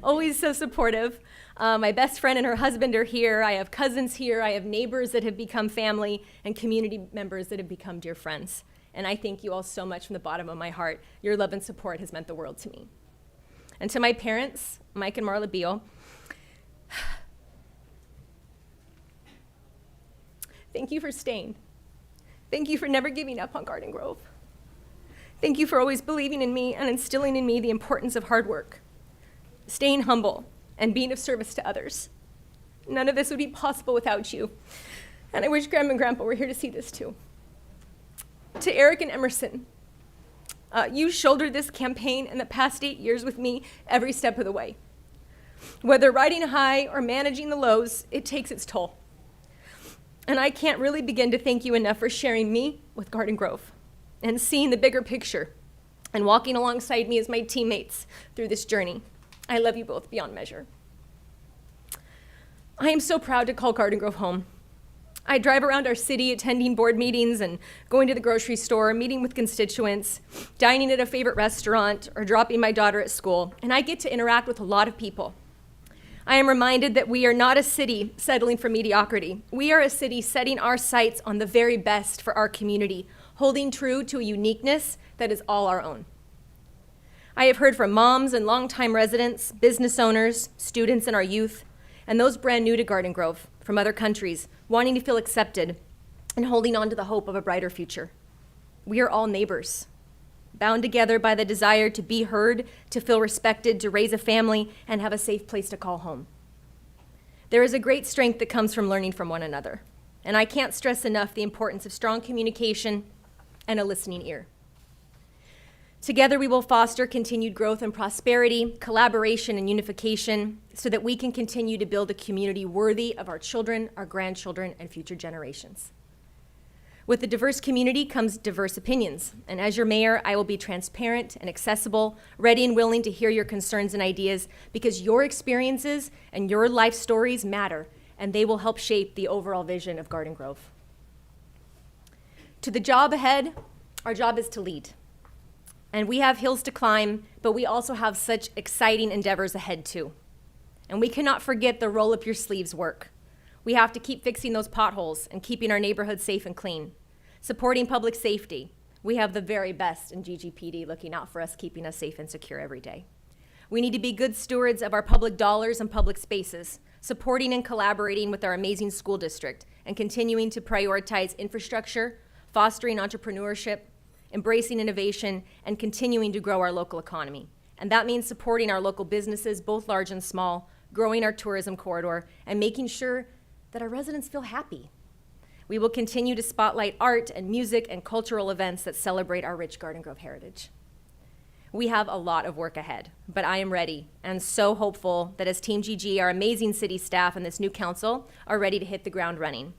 Speaker 12: always so supportive. My best friend and her husband are here. I have cousins here. I have neighbors that have become family and community members that have become dear friends. And I thank you all so much from the bottom of my heart. Your love and support has meant the world to me. And to my parents, Mike and Marla Beal, thank you for staying. Thank you for never giving up on Garden Grove. Thank you for always believing in me and instilling in me the importance of hard work, staying humble, and being of service to others. None of this would be possible without you. And I wish Grandma and Grandpa were here to see this too. To Eric and Emerson, you shouldered this campaign in the past 8 years with me every step of the way. Whether riding high or managing the lows, it takes its toll. And I can't really begin to thank you enough for sharing me with Garden Grove and seeing the bigger picture and walking alongside me as my teammates through this journey. I love you both beyond measure. I am so proud to call Garden Grove home. I drive around our city attending board meetings and going to the grocery store, meeting with constituents, dining at a favorite restaurant, or dropping my daughter at school, and I get to interact with a lot of people. I am reminded that we are not a city settling for mediocrity. We are a city setting our sights on the very best for our community, holding true to a uniqueness that is all our own. I have heard from moms and longtime residents, business owners, students and our youth, and those brand new to Garden Grove from other countries, wanting to feel accepted and holding on to the hope of a brighter future. We are all neighbors, bound together by the desire to be heard, to feel respected, to raise a family, and have a safe place to call home. There is a great strength that comes from learning from one another, and I can't stress enough the importance of strong communication and a listening ear. Together, we will foster continued growth and prosperity, collaboration and unification, so that we can continue to build a community worthy of our children, our grandchildren, and future generations. With a diverse community comes diverse opinions, and as your mayor, I will be transparent and accessible, ready and willing to hear your concerns and ideas, because your experiences and your life stories matter, and they will help shape the overall vision of Garden Grove. To the job ahead, our job is to lead. And we have hills to climb, but we also have such exciting endeavors ahead too. And we cannot forget the roll up your sleeves work. We have to keep fixing those potholes and keeping our neighborhoods safe and clean. Supporting public safety. We have the very best in GGPD looking out for us, keeping us safe and secure every day. We need to be good stewards of our public dollars and public spaces, supporting and collaborating with our amazing school district, and continuing to prioritize infrastructure, fostering entrepreneurship, embracing innovation, and continuing to grow our local economy. And that means supporting our local businesses, both large and small, growing our tourism corridor, and making sure that our residents feel happy. We will continue to spotlight art and music and cultural events that celebrate our rich Garden Grove heritage. We have a lot of work ahead, but I am ready and so hopeful that as Team GG, our amazing city staff and this new council are ready to hit the ground running.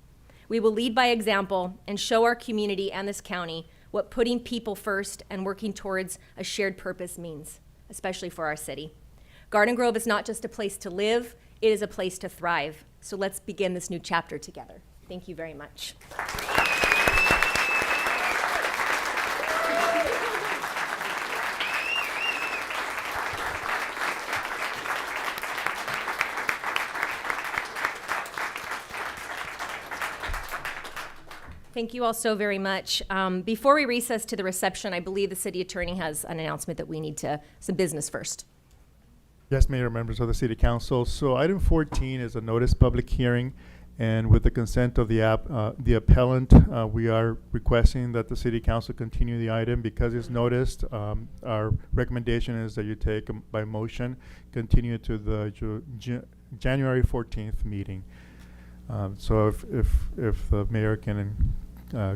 Speaker 12: We will lead by example and show our community and this county what putting people first and working towards a shared purpose means, especially for our city. Garden Grove is not just a place to live, it is a place to thrive. So let's begin this new chapter together. Thank you very much. Thank you all so very much. Before we recess to the reception, I believe the city attorney has an announcement that we need some business first.
Speaker 19: Yes, Mayor, members of the City Council. So item 14 is a notice public hearing, and with the consent of the appellant, we are requesting that the City Council continue the item because it's noticed. Our recommendation is that you take by motion, continue to the January 14th meeting. So if the mayor can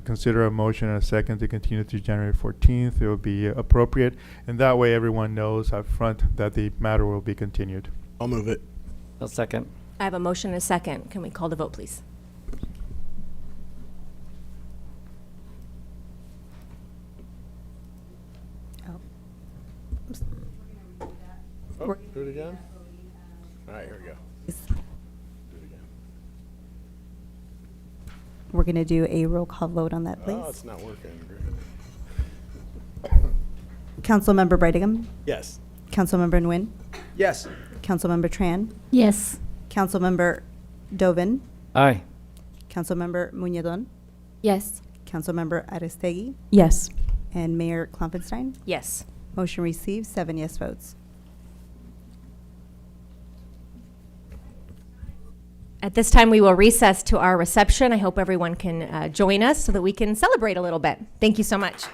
Speaker 19: consider a motion and a second to continue to January 14th, it will be appropriate. And that way everyone knows up front that the matter will be continued.
Speaker 20: I'll move it.
Speaker 21: I'll second.
Speaker 12: I have a motion and a second. Can we call the vote, please?
Speaker 20: Oh, do it again? All right, here we go.
Speaker 2: We're going to do a roll call vote on that, please.
Speaker 20: Oh, it's not working.
Speaker 2: Councilmember Brightingham.
Speaker 20: Yes.
Speaker 2: Councilmember Nguyen.
Speaker 17: Yes.
Speaker 2: Councilmember Tran.
Speaker 8: Yes.
Speaker 2: Councilmember Dovin.
Speaker 9: Aye.
Speaker 2: Councilmember Muñedon.
Speaker 16: Yes.
Speaker 2: Councilmember Aristegui.
Speaker 18: Yes.
Speaker 2: And Mayor Klopfenstein.
Speaker 12: Yes.
Speaker 2: Motion receives, 7 yes votes.
Speaker 12: At this time, we will recess to our reception. I hope everyone can join us so that we can celebrate a little bit. Thank you so much.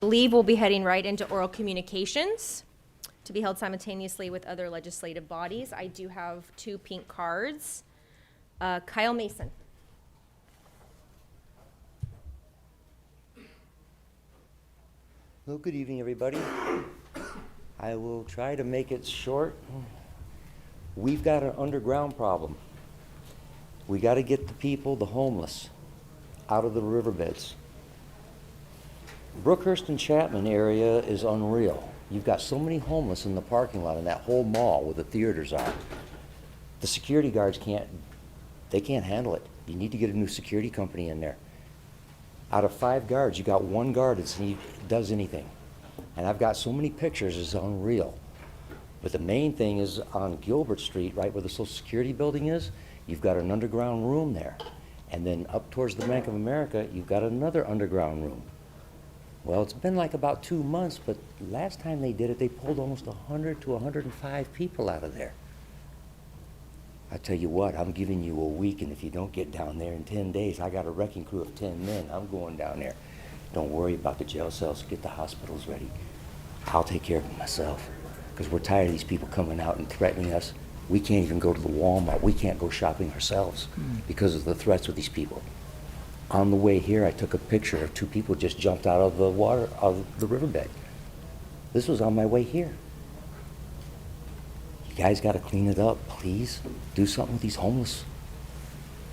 Speaker 12: believe we'll be heading right into oral communications to be held simultaneously with other legislative bodies. I do have 2 pink cards. Kyle Mason.
Speaker 21: Well, good evening, everybody. I will try to make it short. We've got an underground problem. We got to get the people, the homeless, out of the riverbeds. Brookhurst and Chapman area is unreal. You've got so many homeless in the parking lot in that whole mall where the theaters are. The security guards can't handle it. You need to get a new security company in there. Out of 5 guards, you got 1 guard that does anything. And I've got so many pictures, it's unreal. But the main thing is on Gilbert Street, right where the Social Security building is, you've got an underground room there. And then up towards the Bank of America, you've got another underground room. Well, it's been like about 2 months, but last time they did it, they pulled almost 100 to 105 people out of there. I tell you what, I'm giving you a week, and if you don't get down there in 10 days, I got a wrecking crew of 10 men. I'm going down there. Don't worry about the jail cells. Get the hospitals ready. I'll take care of it myself, because we're tired of these people coming out and threatening us. We can't even go to the Walmart. We can't go shopping ourselves because of the threats with these people. On the way here, I took a picture of 2 people just jumped out of the water, of the riverbed. This was on my way here. You guys got to clean it up, please. Do something with these homeless.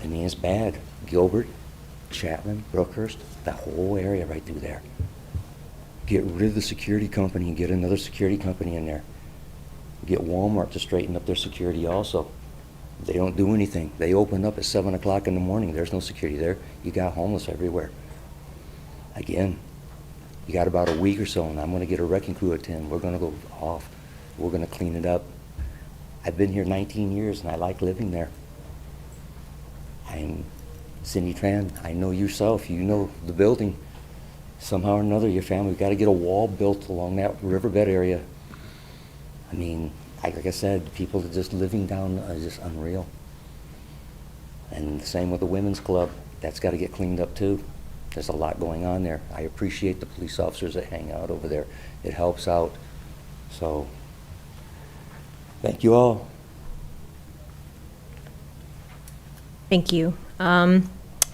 Speaker 21: I mean, it's bad. Gilbert, Chapman, Brookhurst, that whole area right through there. Get rid of the security company and get another security company in there. Get Walmart to straighten up their security also. They don't do anything. They open up at 7 o'clock in the morning. There's no security there. You got homeless everywhere. Again, you got about a week or so, and I'm going to get a wrecking crew of 10. We're going to go off. We're going to clean it up. I've been here 19 years, and I like living there. I'm Cindy Tran. I know yourself. You know the building. Somehow or another, your family got to get a wall built along that riverbed area. I mean, like I said, people are just living down is just unreal. And the same with the women's club. That's got to get cleaned up too. There's a lot going on there. I appreciate the police officers that hang out over there. It helps out. So, thank you all.
Speaker 12: Thank you. I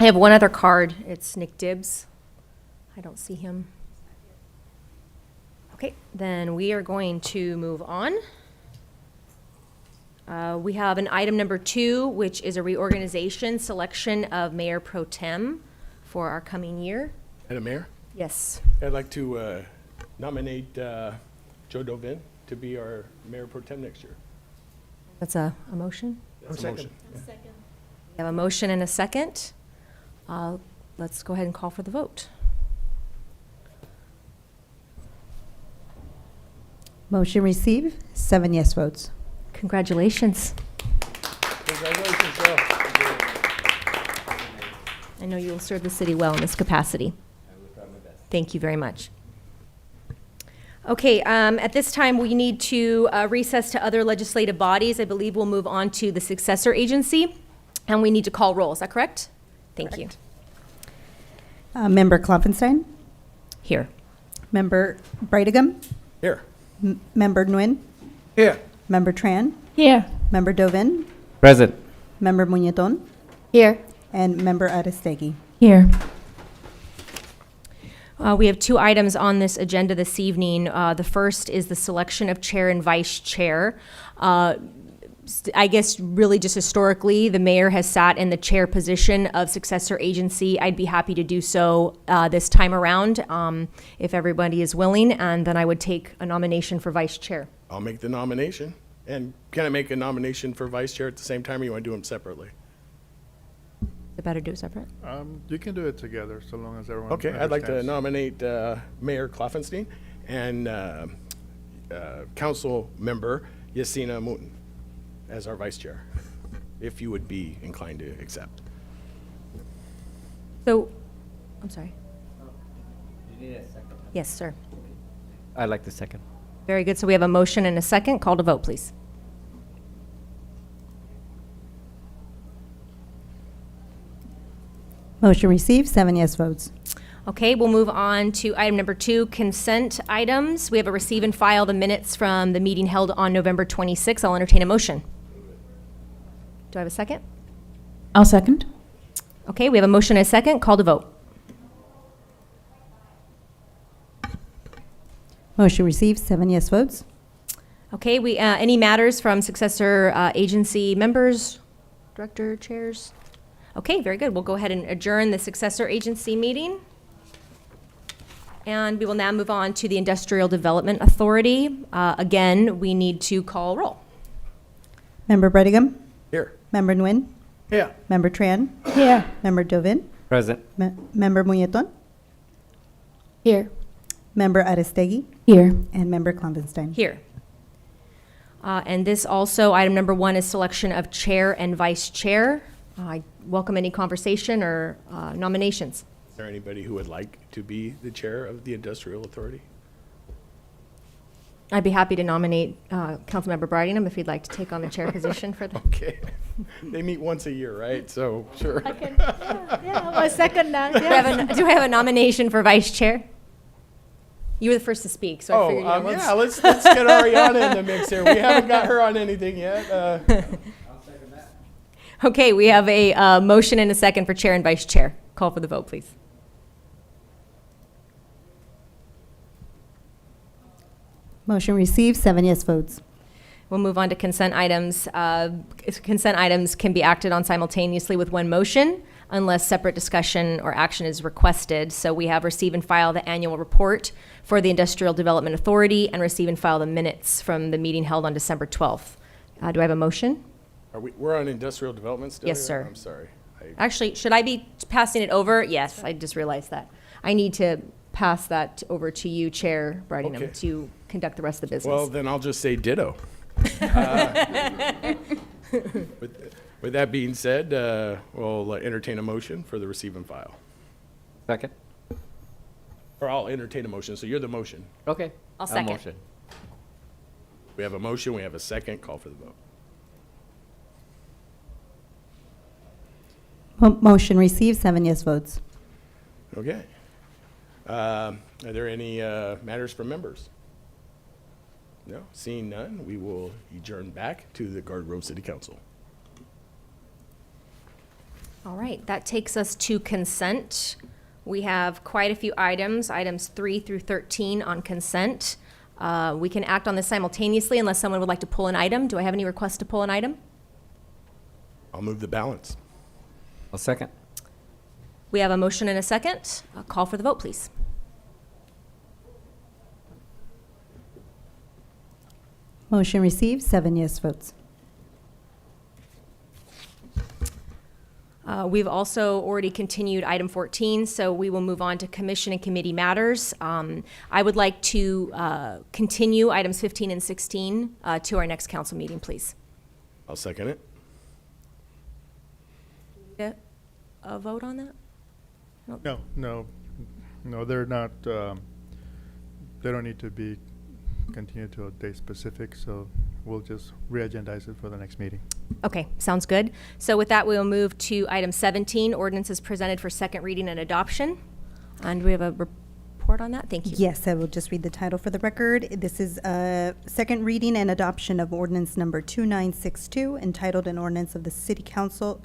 Speaker 12: have one other card. It's Nick Dibbs. I don't see him. Okay, then we are going to move on. We have an item number 2, which is a reorganization selection of Mayor Pro Tem for our coming year.
Speaker 20: Madam Mayor,
Speaker 12: Yes.
Speaker 20: I'd like to nominate Joe Dovin to be our Mayor Pro Tem next year.
Speaker 12: That's a motion?
Speaker 20: That's a motion.
Speaker 12: We have a motion and a second. Let's go ahead and call for the vote.
Speaker 2: Motion received, 7 yes votes.
Speaker 12: Congratulations.
Speaker 20: Congratulations, Joe.
Speaker 12: I know you will serve the city well in this capacity. Thank you very much. Okay, at this time, we need to recess to other legislative bodies. I believe we'll move on to the successor agency, and we need to call roll. Is that correct? Thank you.
Speaker 2: Member Klopfenstein?
Speaker 12: Here.
Speaker 2: Member Brightigam?
Speaker 20: Here.
Speaker 2: Member Nguyen?
Speaker 20: Here.
Speaker 2: Member Tran?
Speaker 8: Here.
Speaker 2: Member Dovin?
Speaker 22: Present.
Speaker 2: Member Muñetón?
Speaker 8: Here.
Speaker 2: And Member Aristegui?
Speaker 8: Here.
Speaker 12: We have 2 items on this agenda this evening. The first is the selection of chair and vice chair. I guess really just historically, the mayor has sat in the chair position of successor agency. I'd be happy to do so this time around if everybody is willing, and then I would take a nomination for vice chair.
Speaker 20: I'll make the nomination. And can I make a nomination for vice chair at the same time, or you want to do them separately?
Speaker 12: Is it better to do it separate?
Speaker 19: You can do it together, so long as everyone
Speaker 20: Okay, I'd like to
Speaker 19: understands.
Speaker 20: nominate Mayor Klopfenstein and Council Member Yasina Mouton as our vice chair, if you would be inclined to accept.
Speaker 12: So, I'm sorry. Yes, sir.
Speaker 22: I'd like the second.
Speaker 12: Very good. So we have a motion and a second. Call to vote, please.
Speaker 2: Motion received, 7 yes votes.
Speaker 12: Okay, we'll move on to item number 2, consent items. We have a receive and file the minutes from the meeting held on November 26th. I'll entertain a motion. Do I have a second?
Speaker 18: I'll second.
Speaker 12: Okay, we have a motion and a second. Call to vote.
Speaker 2: Motion received, 7 yes votes.
Speaker 12: Okay, any matters from successor agency members, director, chairs? Okay, very good. We'll go ahead and adjourn the successor agency meeting. And we will now move on to the Industrial Development Authority. Again, we need to call roll.
Speaker 2: Member Bredegum?
Speaker 20: Here.
Speaker 2: Member Nguyen?
Speaker 20: Here.
Speaker 2: Member Tran? Here. Member Dovin?
Speaker 22: Present.
Speaker 2: Member Muñetón?
Speaker 8: Here.
Speaker 2: Member Aristegui?
Speaker 18: Here.
Speaker 2: And Member Klompenstein?
Speaker 12: Here. And this also, item number 1 is selection of chair and vice chair. I welcome any conversation or nominations.
Speaker 20: Is there anybody who would like to be the chair of the Industrial Authority?
Speaker 12: I'd be happy to nominate Councilmember Bridingham if he'd like to take on the chair position for the.
Speaker 20: Okay. They meet once a year, right? So, sure.
Speaker 12: I can, yeah, I'll second that. Do I have a nomination for vice chair? You were the first to speak, so I figured.
Speaker 20: Yeah, let's get Ariana in the mix here. We haven't got her on anything yet.
Speaker 12: Okay, we have a motion and a second for chair and vice chair. Call for the vote, please.
Speaker 2: Motion received, 7 yes votes.
Speaker 12: We'll move on to consent items. Consent items can be acted on simultaneously with one motion unless separate discussion or action is requested. So we have receive and file the annual report for the Industrial Development Authority and receive and file the minutes from the meeting held on December 12th. Do I have a motion?
Speaker 20: We're on industrial development still?
Speaker 12: Yes,
Speaker 20: here?
Speaker 12: sir.
Speaker 20: I'm sorry.
Speaker 12: Actually, should I be passing it over? Yes, I just realized that. I need to pass that over to you, Chair Bridingham,
Speaker 20: Okay.
Speaker 12: to conduct the rest of the business.
Speaker 20: Well, then I'll just say ditto. With that being said, we'll entertain a motion for the receive and file.
Speaker 22: Second.
Speaker 20: Or I'll entertain a motion, so you're the motion.
Speaker 22: Okay.
Speaker 12: I'll second.
Speaker 22: Motion.
Speaker 20: We have a motion, we have a second, call for the vote.
Speaker 2: Motion received, 7 yes votes.
Speaker 20: Okay. Are there any matters from members? No, seeing none, we will adjourn back to the Garden Grove City Council.
Speaker 12: All right, that takes us to consent. We have quite a few items 3 through 13 on consent. We can act on this simultaneously unless someone would like to pull an item. Do I have any requests to pull an item?
Speaker 20: I'll move the balance.
Speaker 22: I'll second.
Speaker 12: We have a motion and a second. Call for the vote, please.
Speaker 2: Motion received, 7 yes votes.
Speaker 12: We've also already continued item 14, so we will move on to commission and committee matters. I would like to continue items 15 and 16 to our next council meeting, please.
Speaker 20: I'll second it.
Speaker 12: A vote on that?
Speaker 19: No, they're not, they don't need to be continued to a date specific, so we'll just re-agendize it for the next meeting.
Speaker 12: Okay, sounds good. So with that, we'll move to item 17, ordinances presented for second reading and adoption. And we have a report on that. Thank you.
Speaker 2: Yes, I will just read the title for the record. This is a second reading and adoption of ordinance number 2962, entitled an ordinance of the City Council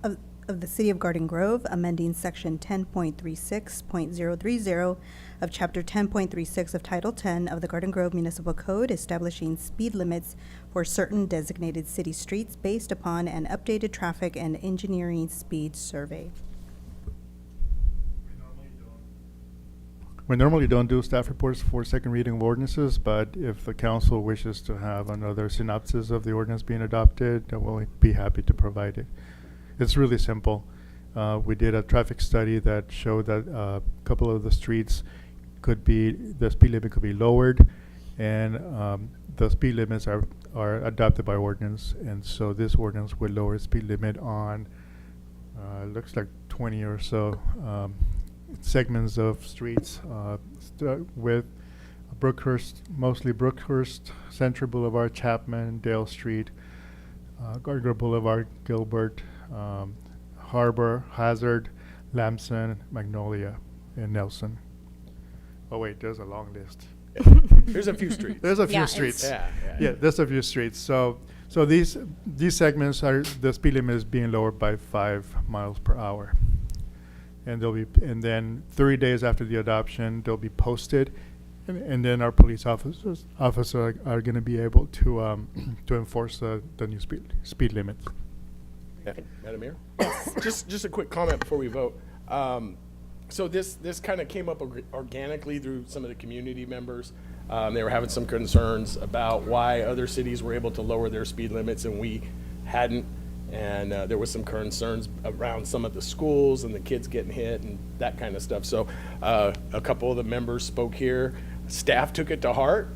Speaker 2: of the City of Garden Grove, amending section 10.36.030 of chapter 10.36 of Title 10 of the Garden Grove Municipal Code, establishing speed limits for certain designated city streets based upon an updated traffic and engineering speed survey.
Speaker 19: We normally don't do staff reports for second reading of ordinances, but if the council wishes to have another synopsis of the ordinance being adopted, then we'll be happy to provide it. It's really simple. We did a traffic study that showed that a couple of the streets the speed limit could be lowered, and the speed limits are adopted by ordinance, and so this ordinance would lower speed limit on looks like 20 or so segments of streets with Brookhurst, mostly Brookhurst, Central Boulevard, Chapman, Dale Street, Garden Grove Boulevard, Gilbert, Harbor, Hazard, Lamson, Magnolia, and Nelson. Oh wait, there's a long list.
Speaker 20: There's a few streets.
Speaker 19: There's a few
Speaker 11: Yeah,
Speaker 19: streets.
Speaker 20: Yeah, yeah.
Speaker 19: Yeah, there's a few streets. So these segments are, the speed limit is being lowered by 5 miles per hour. And and then 30 days after the adoption, they'll be posted, and then our police officers are going to be able to enforce the new speed limits.
Speaker 20: Yeah. Madam Mayor? Just a quick comment before we vote. So this kind of came up organically through some of the community members. They were having some concerns about why other cities were able to lower their speed limits and we hadn't. And there was some concerns around some of the schools and the kids getting hit and that kind of stuff. So a couple of the members spoke here. Staff took it to heart,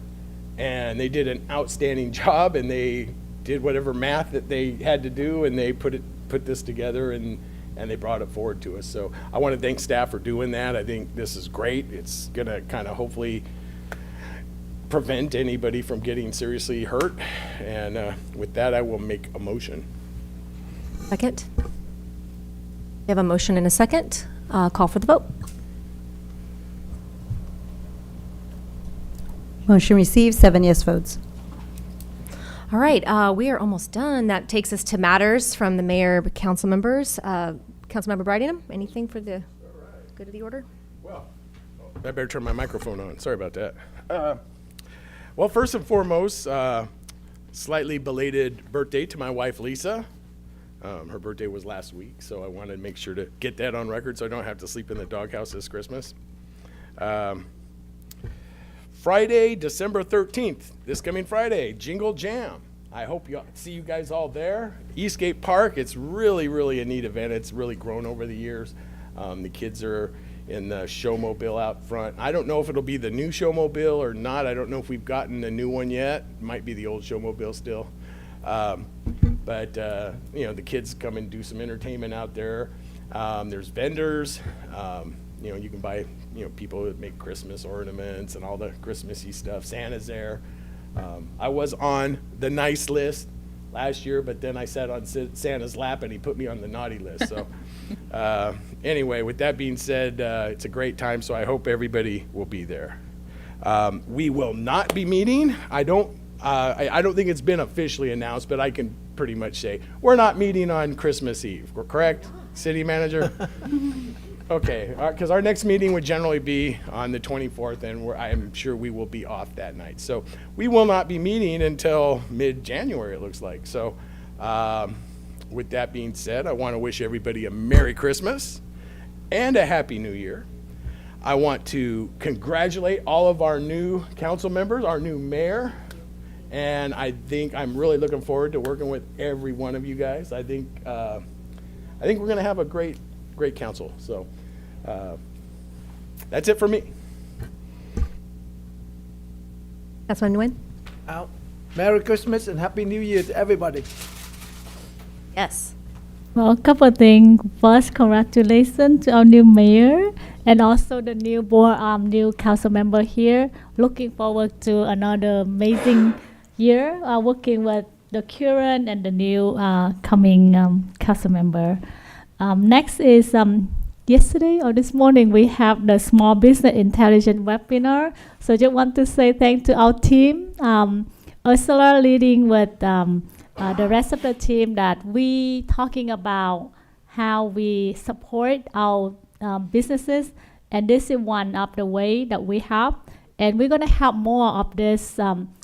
Speaker 20: and they did an outstanding job, and they did whatever math that they had to do, and they put this together, and they brought it forward to us. So I want to thank staff for doing that. I think this is great. It's going to kind of hopefully prevent anybody from getting seriously hurt. And with that, I will make a motion.
Speaker 12: Second. We have a motion and a second. Call for the vote.
Speaker 2: Motion received, 7 yes votes.
Speaker 12: All right, we are almost done. That takes us to matters from the mayor, council members. Councilmember Bridingham, anything for the good of the order?
Speaker 20: Well, I better turn my microphone on. Sorry about that. Well, first and foremost, slightly belated birthday to my wife, Lisa. Her birthday was last week, so I wanted to make sure to get that on record so I don't have to sleep in the doghouse this Christmas. Friday, December 13th, this coming Friday, Jingle Jam. I hope see you guys all there. Eastgate Park, it's really, really a neat event. It's really grown over the years. The kids are in the showmobile out front. I don't know if it'll be the new showmobile or not. I don't know if we've gotten the new one yet. Might be the old showmobile still. But the kids come and do some entertainment out there. There's vendors. You can buy, people that make Christmas ornaments and all the Christmassy stuff. Santa's there. I was on the nice list last year, but then I sat on Santa's lap and he put me on the naughty list. So anyway, with that being said, it's a great time, so I hope everybody will be there. We will not be meeting. I don't think it's been officially announced, but I can pretty much say we're not meeting on Christmas Eve. We're correct, City Manager? Okay, because our next meeting would generally be on the 24th, and I'm sure we will be off that night. So we will not be meeting until mid-January, it looks like. So with that being said, I want to wish everybody a Merry Christmas and a Happy New Year. I want to congratulate all of our new council members, our new mayor, and I think I'm really looking forward to working with every one of you guys. I think we're going to have a great council. So that's it for me.
Speaker 12: Councilman Nguyen?
Speaker 17: Out. Merry Christmas and Happy New Year to everybody.
Speaker 12: Yes.
Speaker 6: Well, a couple of things. First, congratulations to our new mayor and also the new new council member here. Looking forward to another amazing year working with the current and the new coming council member. Next is yesterday or this morning we have the Small Business Intelligence webinar. So just want to say thanks to our team. Ursula leading with the rest of the team that we talking about how we support our businesses, and this is one of the way that we have, and we're going to have more of this.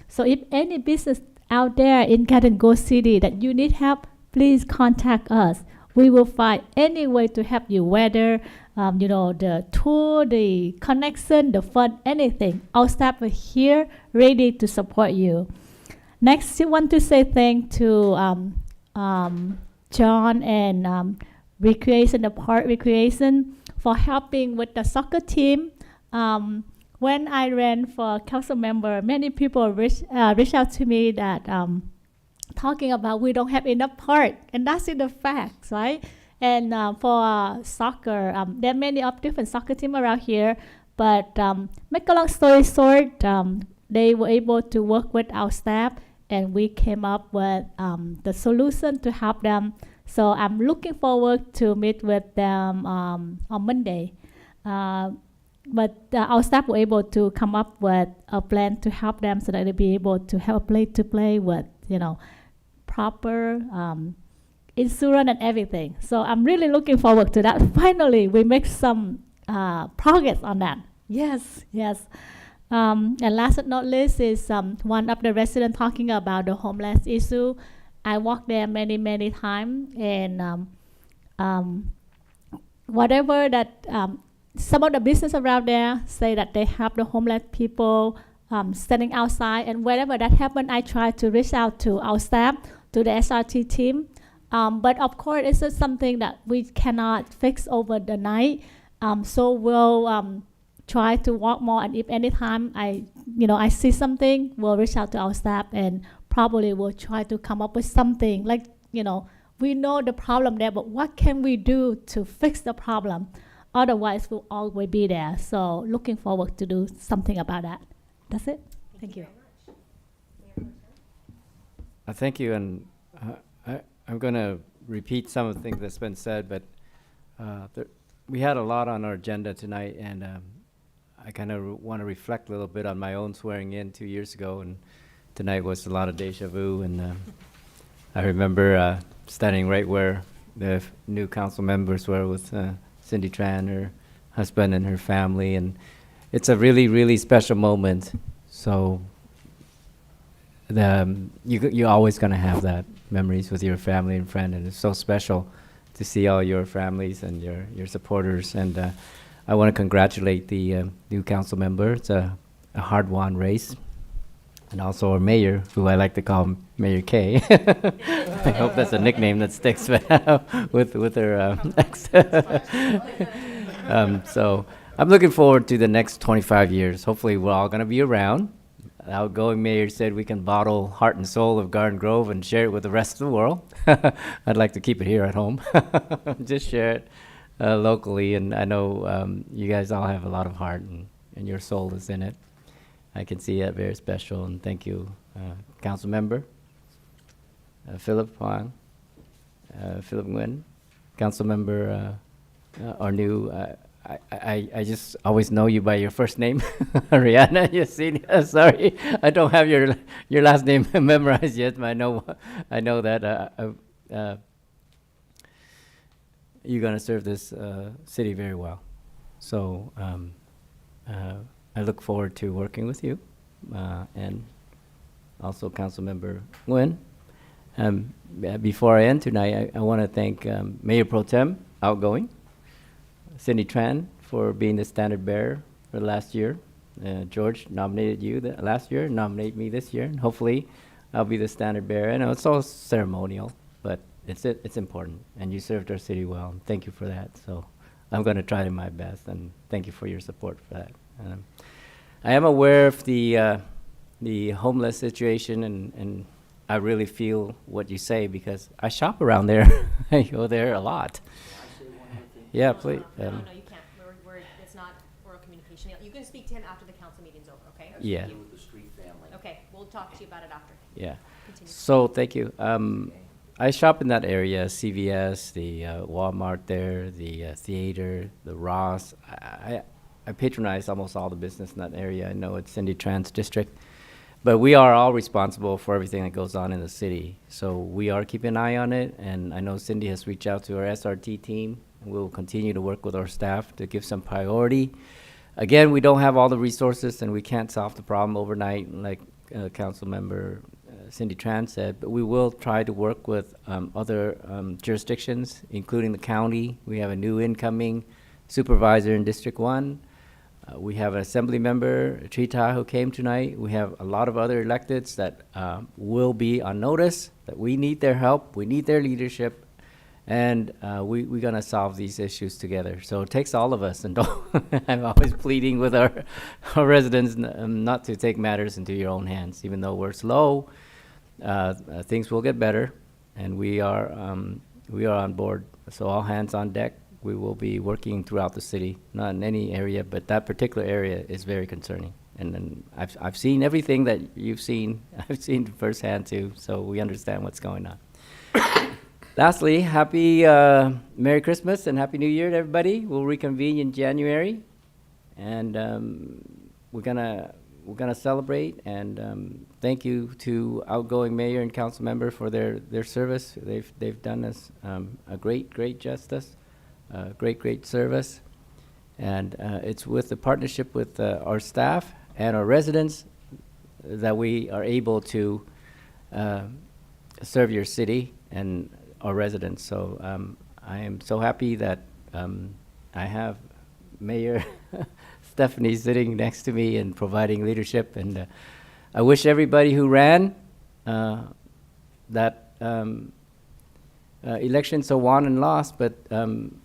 Speaker 6: So if any business out there in Garden Grove City that you need help, please contact us. We will find any way to help you, whether the tour, the connection, the fund, anything. Our staff are here ready to support you. Next, I want to say thanks to John and the Park Recreation for helping with the soccer team. When I ran for council member, many people reached out to me that talking about we don't have enough park, and that's in the facts, right? And for soccer, there are many of different soccer teams around here, but make a long story short, they were able to work with our staff, and we came up with the solution to help them. So I'm looking forward to meet with them on Monday. our staff were able to come up with a plan to help them so that they'll be able to help play with, proper insurance and everything. So I'm really looking forward to that. Finally, we make some progress on that. Yes. And last but not least is one of the residents talking about the homeless issue. I walked there many times, and whatever that some of the business around there say that they have the homeless people standing outside, and wherever that happens, I try to reach out to our staff, to the SRT team. But of course, it's just something that we cannot fix over the night. So we'll try to walk more, and if anytime I see something, we'll reach out to our staff and probably we'll try to come up with something like, we know the problem there, but what can we do to fix the problem? Otherwise, we'll always be there. So looking forward to do something about that. That's it. Thank you.
Speaker 22: Thank you, and I'm going to repeat some of the things that's been said, but we had a lot on our agenda tonight, and I kind of want to reflect a little bit on my own swearing in 2 years ago, and tonight was a lot of deja vu, and I remember standing right where the new council members were with Cindy Tran, her husband, and her family, and it's a really special moment. So you're always going to have that memories with your family and friend, and it's so special to see all your families and your supporters. And I want to congratulate the new council member. It's a hard-won race. And also our mayor, who I like to call Mayor K. I hope that's a nickname that sticks with her ex. So I'm looking forward to the next 25 years. Hopefully we're all going to be around. The outgoing mayor said we can bottle heart and soul of Garden Grove and share it with the rest of the world. I'd like to keep it here at home. Just share it locally. And I know you guys all have a lot of heart, and your soul is in it. I can see it very special, and thank you, Council Member Philip Huang, Philip Nguyen, Council Member, our new. I just always know you by your first name, Rihanna Yesenia. Sorry, I don't have your last name memorized yet, but I know that you're gonna serve this city very well. So. I look forward to working with you, and also Councilmember Nguyen. Before I end tonight, I want to thank Mayor Pro Tem, outgoing, Cindy Tran, for being the standard bearer for last year. George nominated you last year, nominate me this year, and hopefully I'll be the standard bearer. I know it's all ceremonial, but it's important, and you served our city well, and thank you for that. So I'm going to try to my best, and thank you for your support for that. I am aware of the homeless situation, and I really feel what you say because I shop around there. I go there a lot. Yeah, please.
Speaker 12: No, you can't. It's not oral communication. You can speak to him after the council meeting's over, okay?
Speaker 22: Yeah.
Speaker 21: With the street family.
Speaker 12: Okay, we'll talk to you about it after.
Speaker 22: Yeah.
Speaker 12: Continue.
Speaker 22: So thank you. I shop in that area, CVS, the Walmart there, the theater, the Ross. I patronize almost all the business in that area. I know it's Cindy Tran's district. But we are all responsible for everything that goes on in the city. So we are keeping an eye on it. And I know Cindy has reached out to our SRT team. And we'll continue to work with our staff to give some priority. Again, we don't have all the resources, and we can't solve the problem overnight, like Council Member Cindy Tran said. But we will try to work with other jurisdictions, including the county. We have a new incoming supervisor in District 1. We have an assembly member, Trita, who came tonight. We have a lot of other electeds that will be on notice, that we need their help, we need their leadership, and we're going to solve these issues together. So it takes all of us, and I'm always pleading with our residents not to take matters into your own hands. Even though we're slow, things will get better, and we are on board. So all hands on deck. We will be working throughout the city, not in any area, but that particular area is very concerning. And I've seen everything that you've seen. I've seen firsthand too, so we understand what's going on. Lastly, happy Merry Christmas and Happy New Year to everybody. We'll reconvene in January. and we're gonna celebrate. And thank you to outgoing mayor and council member for their service. They've done us a great justice, great service, and it's with the partnership with our staff and our residents that we are able to serve your city and our residents. So I am so happy that I have Mayor Stephanie sitting next to me and providing leadership. And I wish everybody who ran that election so won and lost, but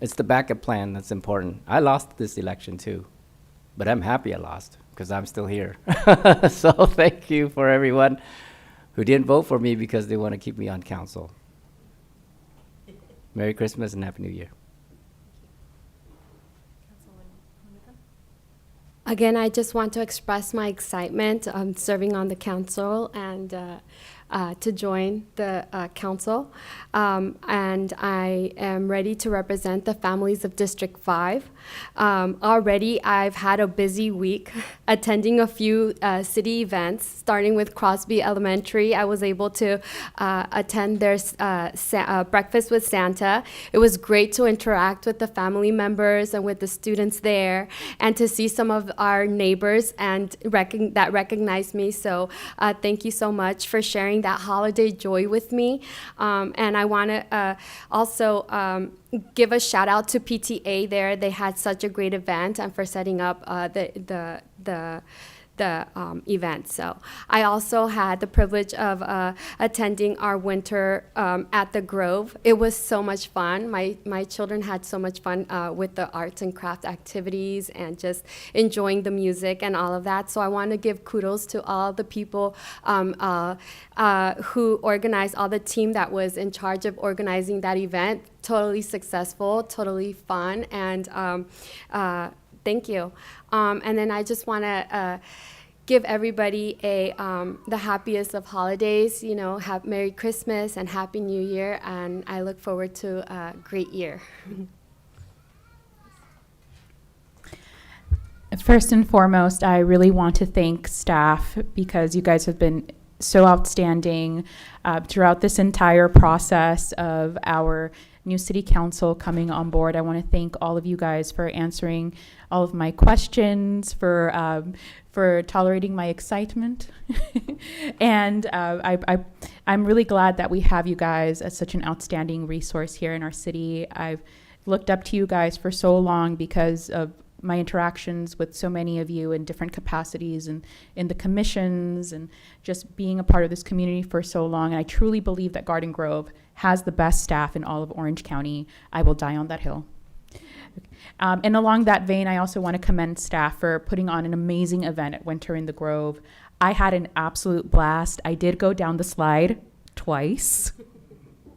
Speaker 22: it's the backup plan that's important. I lost this election too, but I'm happy I lost because I'm still here. So thank you for everyone who didn't vote for me because they want to keep me on council. Merry Christmas and Happy New Year.
Speaker 16: Again, I just want to express my excitement serving on the council and to join the council. And I am ready to represent the families of District 5. Already, I've had a busy week attending a few city events, starting with Crosby Elementary. I was able to attend their breakfast with Santa. It was great to interact with the family members and with the students there, and to see some of our neighbors and that recognized me. So thank you so much for sharing that holiday joy with me. And I want to also give a shout out to PTA there. They had such a great event, and for setting up the event. So I also had the privilege of attending our winter at the Grove. It was so much fun. My children had so much fun with the arts and craft activities and just enjoying the music and all of that. So I want to give kudos to all the people who organized, all the team that was in charge of organizing that event. Totally successful, totally fun, and thank you. And then I just want to give everybody the happiest of holidays. You know, have Merry Christmas and Happy New Year, and I look forward to a great year.
Speaker 18: First and foremost, I really want to thank staff because you guys have been so outstanding throughout this entire process of our new city council coming on board. I want to thank all of you guys for answering all of my questions, for tolerating my excitement. And I'm really glad that we have you guys as such an outstanding resource here in our city. I've looked up to you guys for so long because of my interactions with so many of you in different capacities and in the commissions and just being a part of this community for so long. And I truly believe that Garden Grove has the best staff in all of Orange County. I will die on that hill. And along that vein, I also want to commend staff for putting on an amazing event at Winter in the Grove. I had an absolute blast. I did go down the slide twice.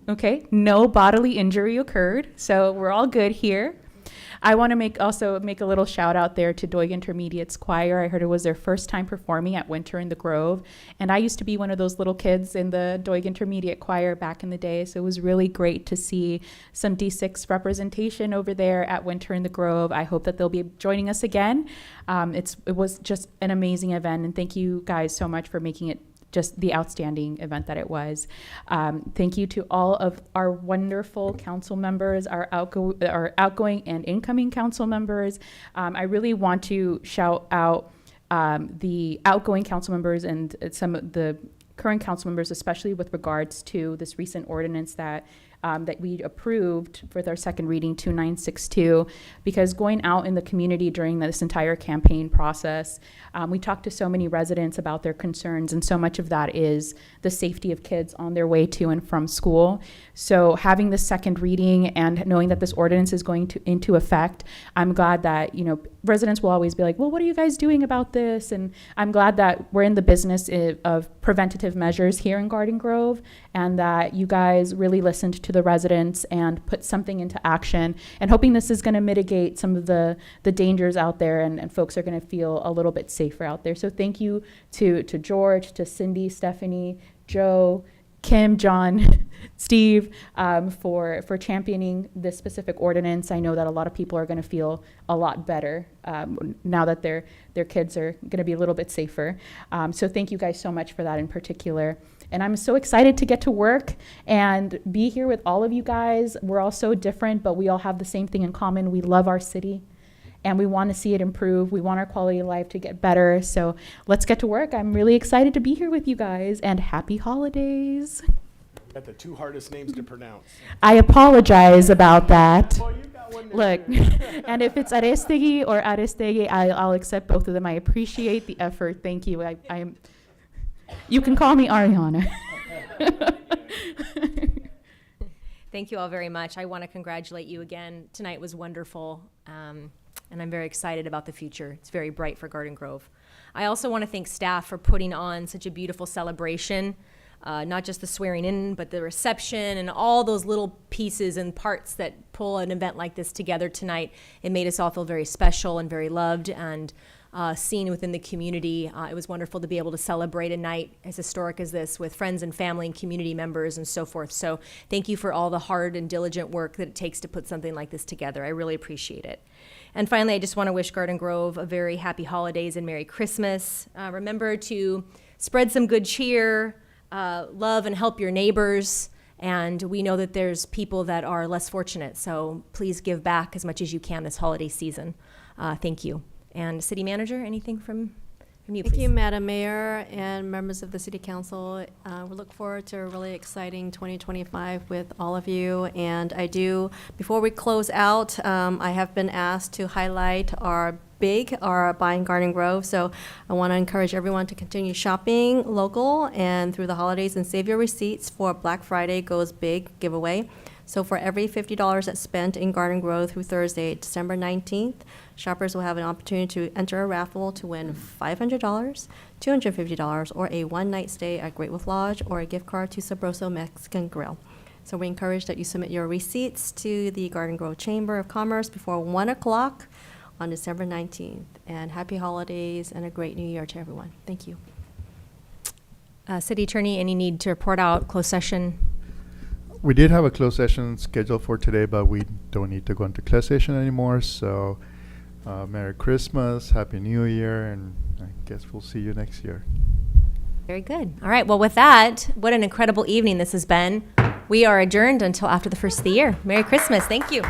Speaker 18: Okay, no bodily injury occurred, so we're all good here. I want to also make a little shout out there to Doig Intermediate's choir. I heard it was their first time performing at Winter in the Grove. And I used to be one of those little kids in the Doig Intermediate choir back in the day. So it was really great to see some D6 representation over there at Winter in the Grove. I hope that they'll be joining us again. It was just an amazing event. And thank you guys so much for making it just the outstanding event that it was. Thank you to all of our wonderful council members, our outgoing and incoming council members. I really want to shout out the outgoing council members and some of the current council members, especially with regards to this recent ordinance that we approved with our second reading, 2962, because going out in the community during this entire campaign process, we talked to so many residents about their concerns, and so much of that is the safety of kids on their way to and from school. So having the second reading and knowing that this ordinance is going into effect, I'm glad that, residents will always be like, well, what are you guys doing about this? And I'm glad that we're in the business of preventative measures here in Garden Grove, and that you guys really listened to the residents and put something into action, and hoping this is going to mitigate some of the dangers out there, and folks are going to feel a little bit safer out there. So thank you to George, to Cindy, Stephanie, Joe, Kim, John, Steve, for championing this specific ordinance. I know that a lot of people are going to feel a lot better now that their kids are going to be a little bit safer. So thank you guys so much for that in particular. And I'm so excited to get to work and be here with all of you guys. We're all so different, but we all have the same thing in common. We love our city, and we want to see it improve. We want our quality of life to get better. So let's get to work. I'm really excited to be here with you guys, and happy holidays.
Speaker 20: Got the two hardest names to pronounce.
Speaker 18: I apologize about that.
Speaker 20: Well, you got one this
Speaker 18: Look,
Speaker 20: year.
Speaker 18: and if it's Arestegui or Arestegui, I'll accept both of them. I appreciate the effort. Thank you. I'm. You can call me Ariana.
Speaker 12: Thank you all very much. I want to congratulate you again. Tonight was wonderful, and I'm very excited about the future. It's very bright for Garden Grove. I also want to thank staff for putting on such a beautiful celebration, not just the swearing in, but the reception and all those little pieces and parts that pull an event like this together tonight. It made us all feel very special and very loved and seen within the community. It was wonderful to be able to celebrate a night as historic as this with friends and family and community members and so forth. So thank you for all the hard and diligent work that it takes to put something like this together. I really appreciate it. And finally, I just want to wish Garden Grove a very happy holidays and Merry Christmas. Remember to spread some good cheer, love and help your neighbors. And we know that there's people that are less fortunate. So please give back as much as you can this holiday season. Thank you. And City Manager, anything from you, please?
Speaker 11: Thank you, Madam Mayor and members of the City Council. We look forward to a really exciting 2025 with all of you. And I do, before we close out, I have been asked to highlight our Buying Garden Grove. So I want to encourage everyone to continue shopping local and through the holidays and save your receipts for Black Friday Goes Big giveaway. So for every $50 that's spent in Garden Grove through Thursday, December 19th, shoppers will have an opportunity to enter a raffle to win $500, $250, or a one-night stay at Great Wolf Lodge or a gift card to Sabroso Mexican Grill. So we encourage that you submit your receipts to the Garden Grove Chamber of Commerce before 1 o'clock on December 19th. And happy holidays and a great new year to everyone. Thank you.
Speaker 12: City Attorney, any need to report out closed session?
Speaker 19: We did have a closed session scheduled for today, but we don't need to go into closed session anymore. So Merry Christmas, Happy New Year, and I guess we'll see you next year.
Speaker 12: Very good. All right. Well, with that, what an incredible evening this has been. We are adjourned until after the first of the year. Merry Christmas. Thank you.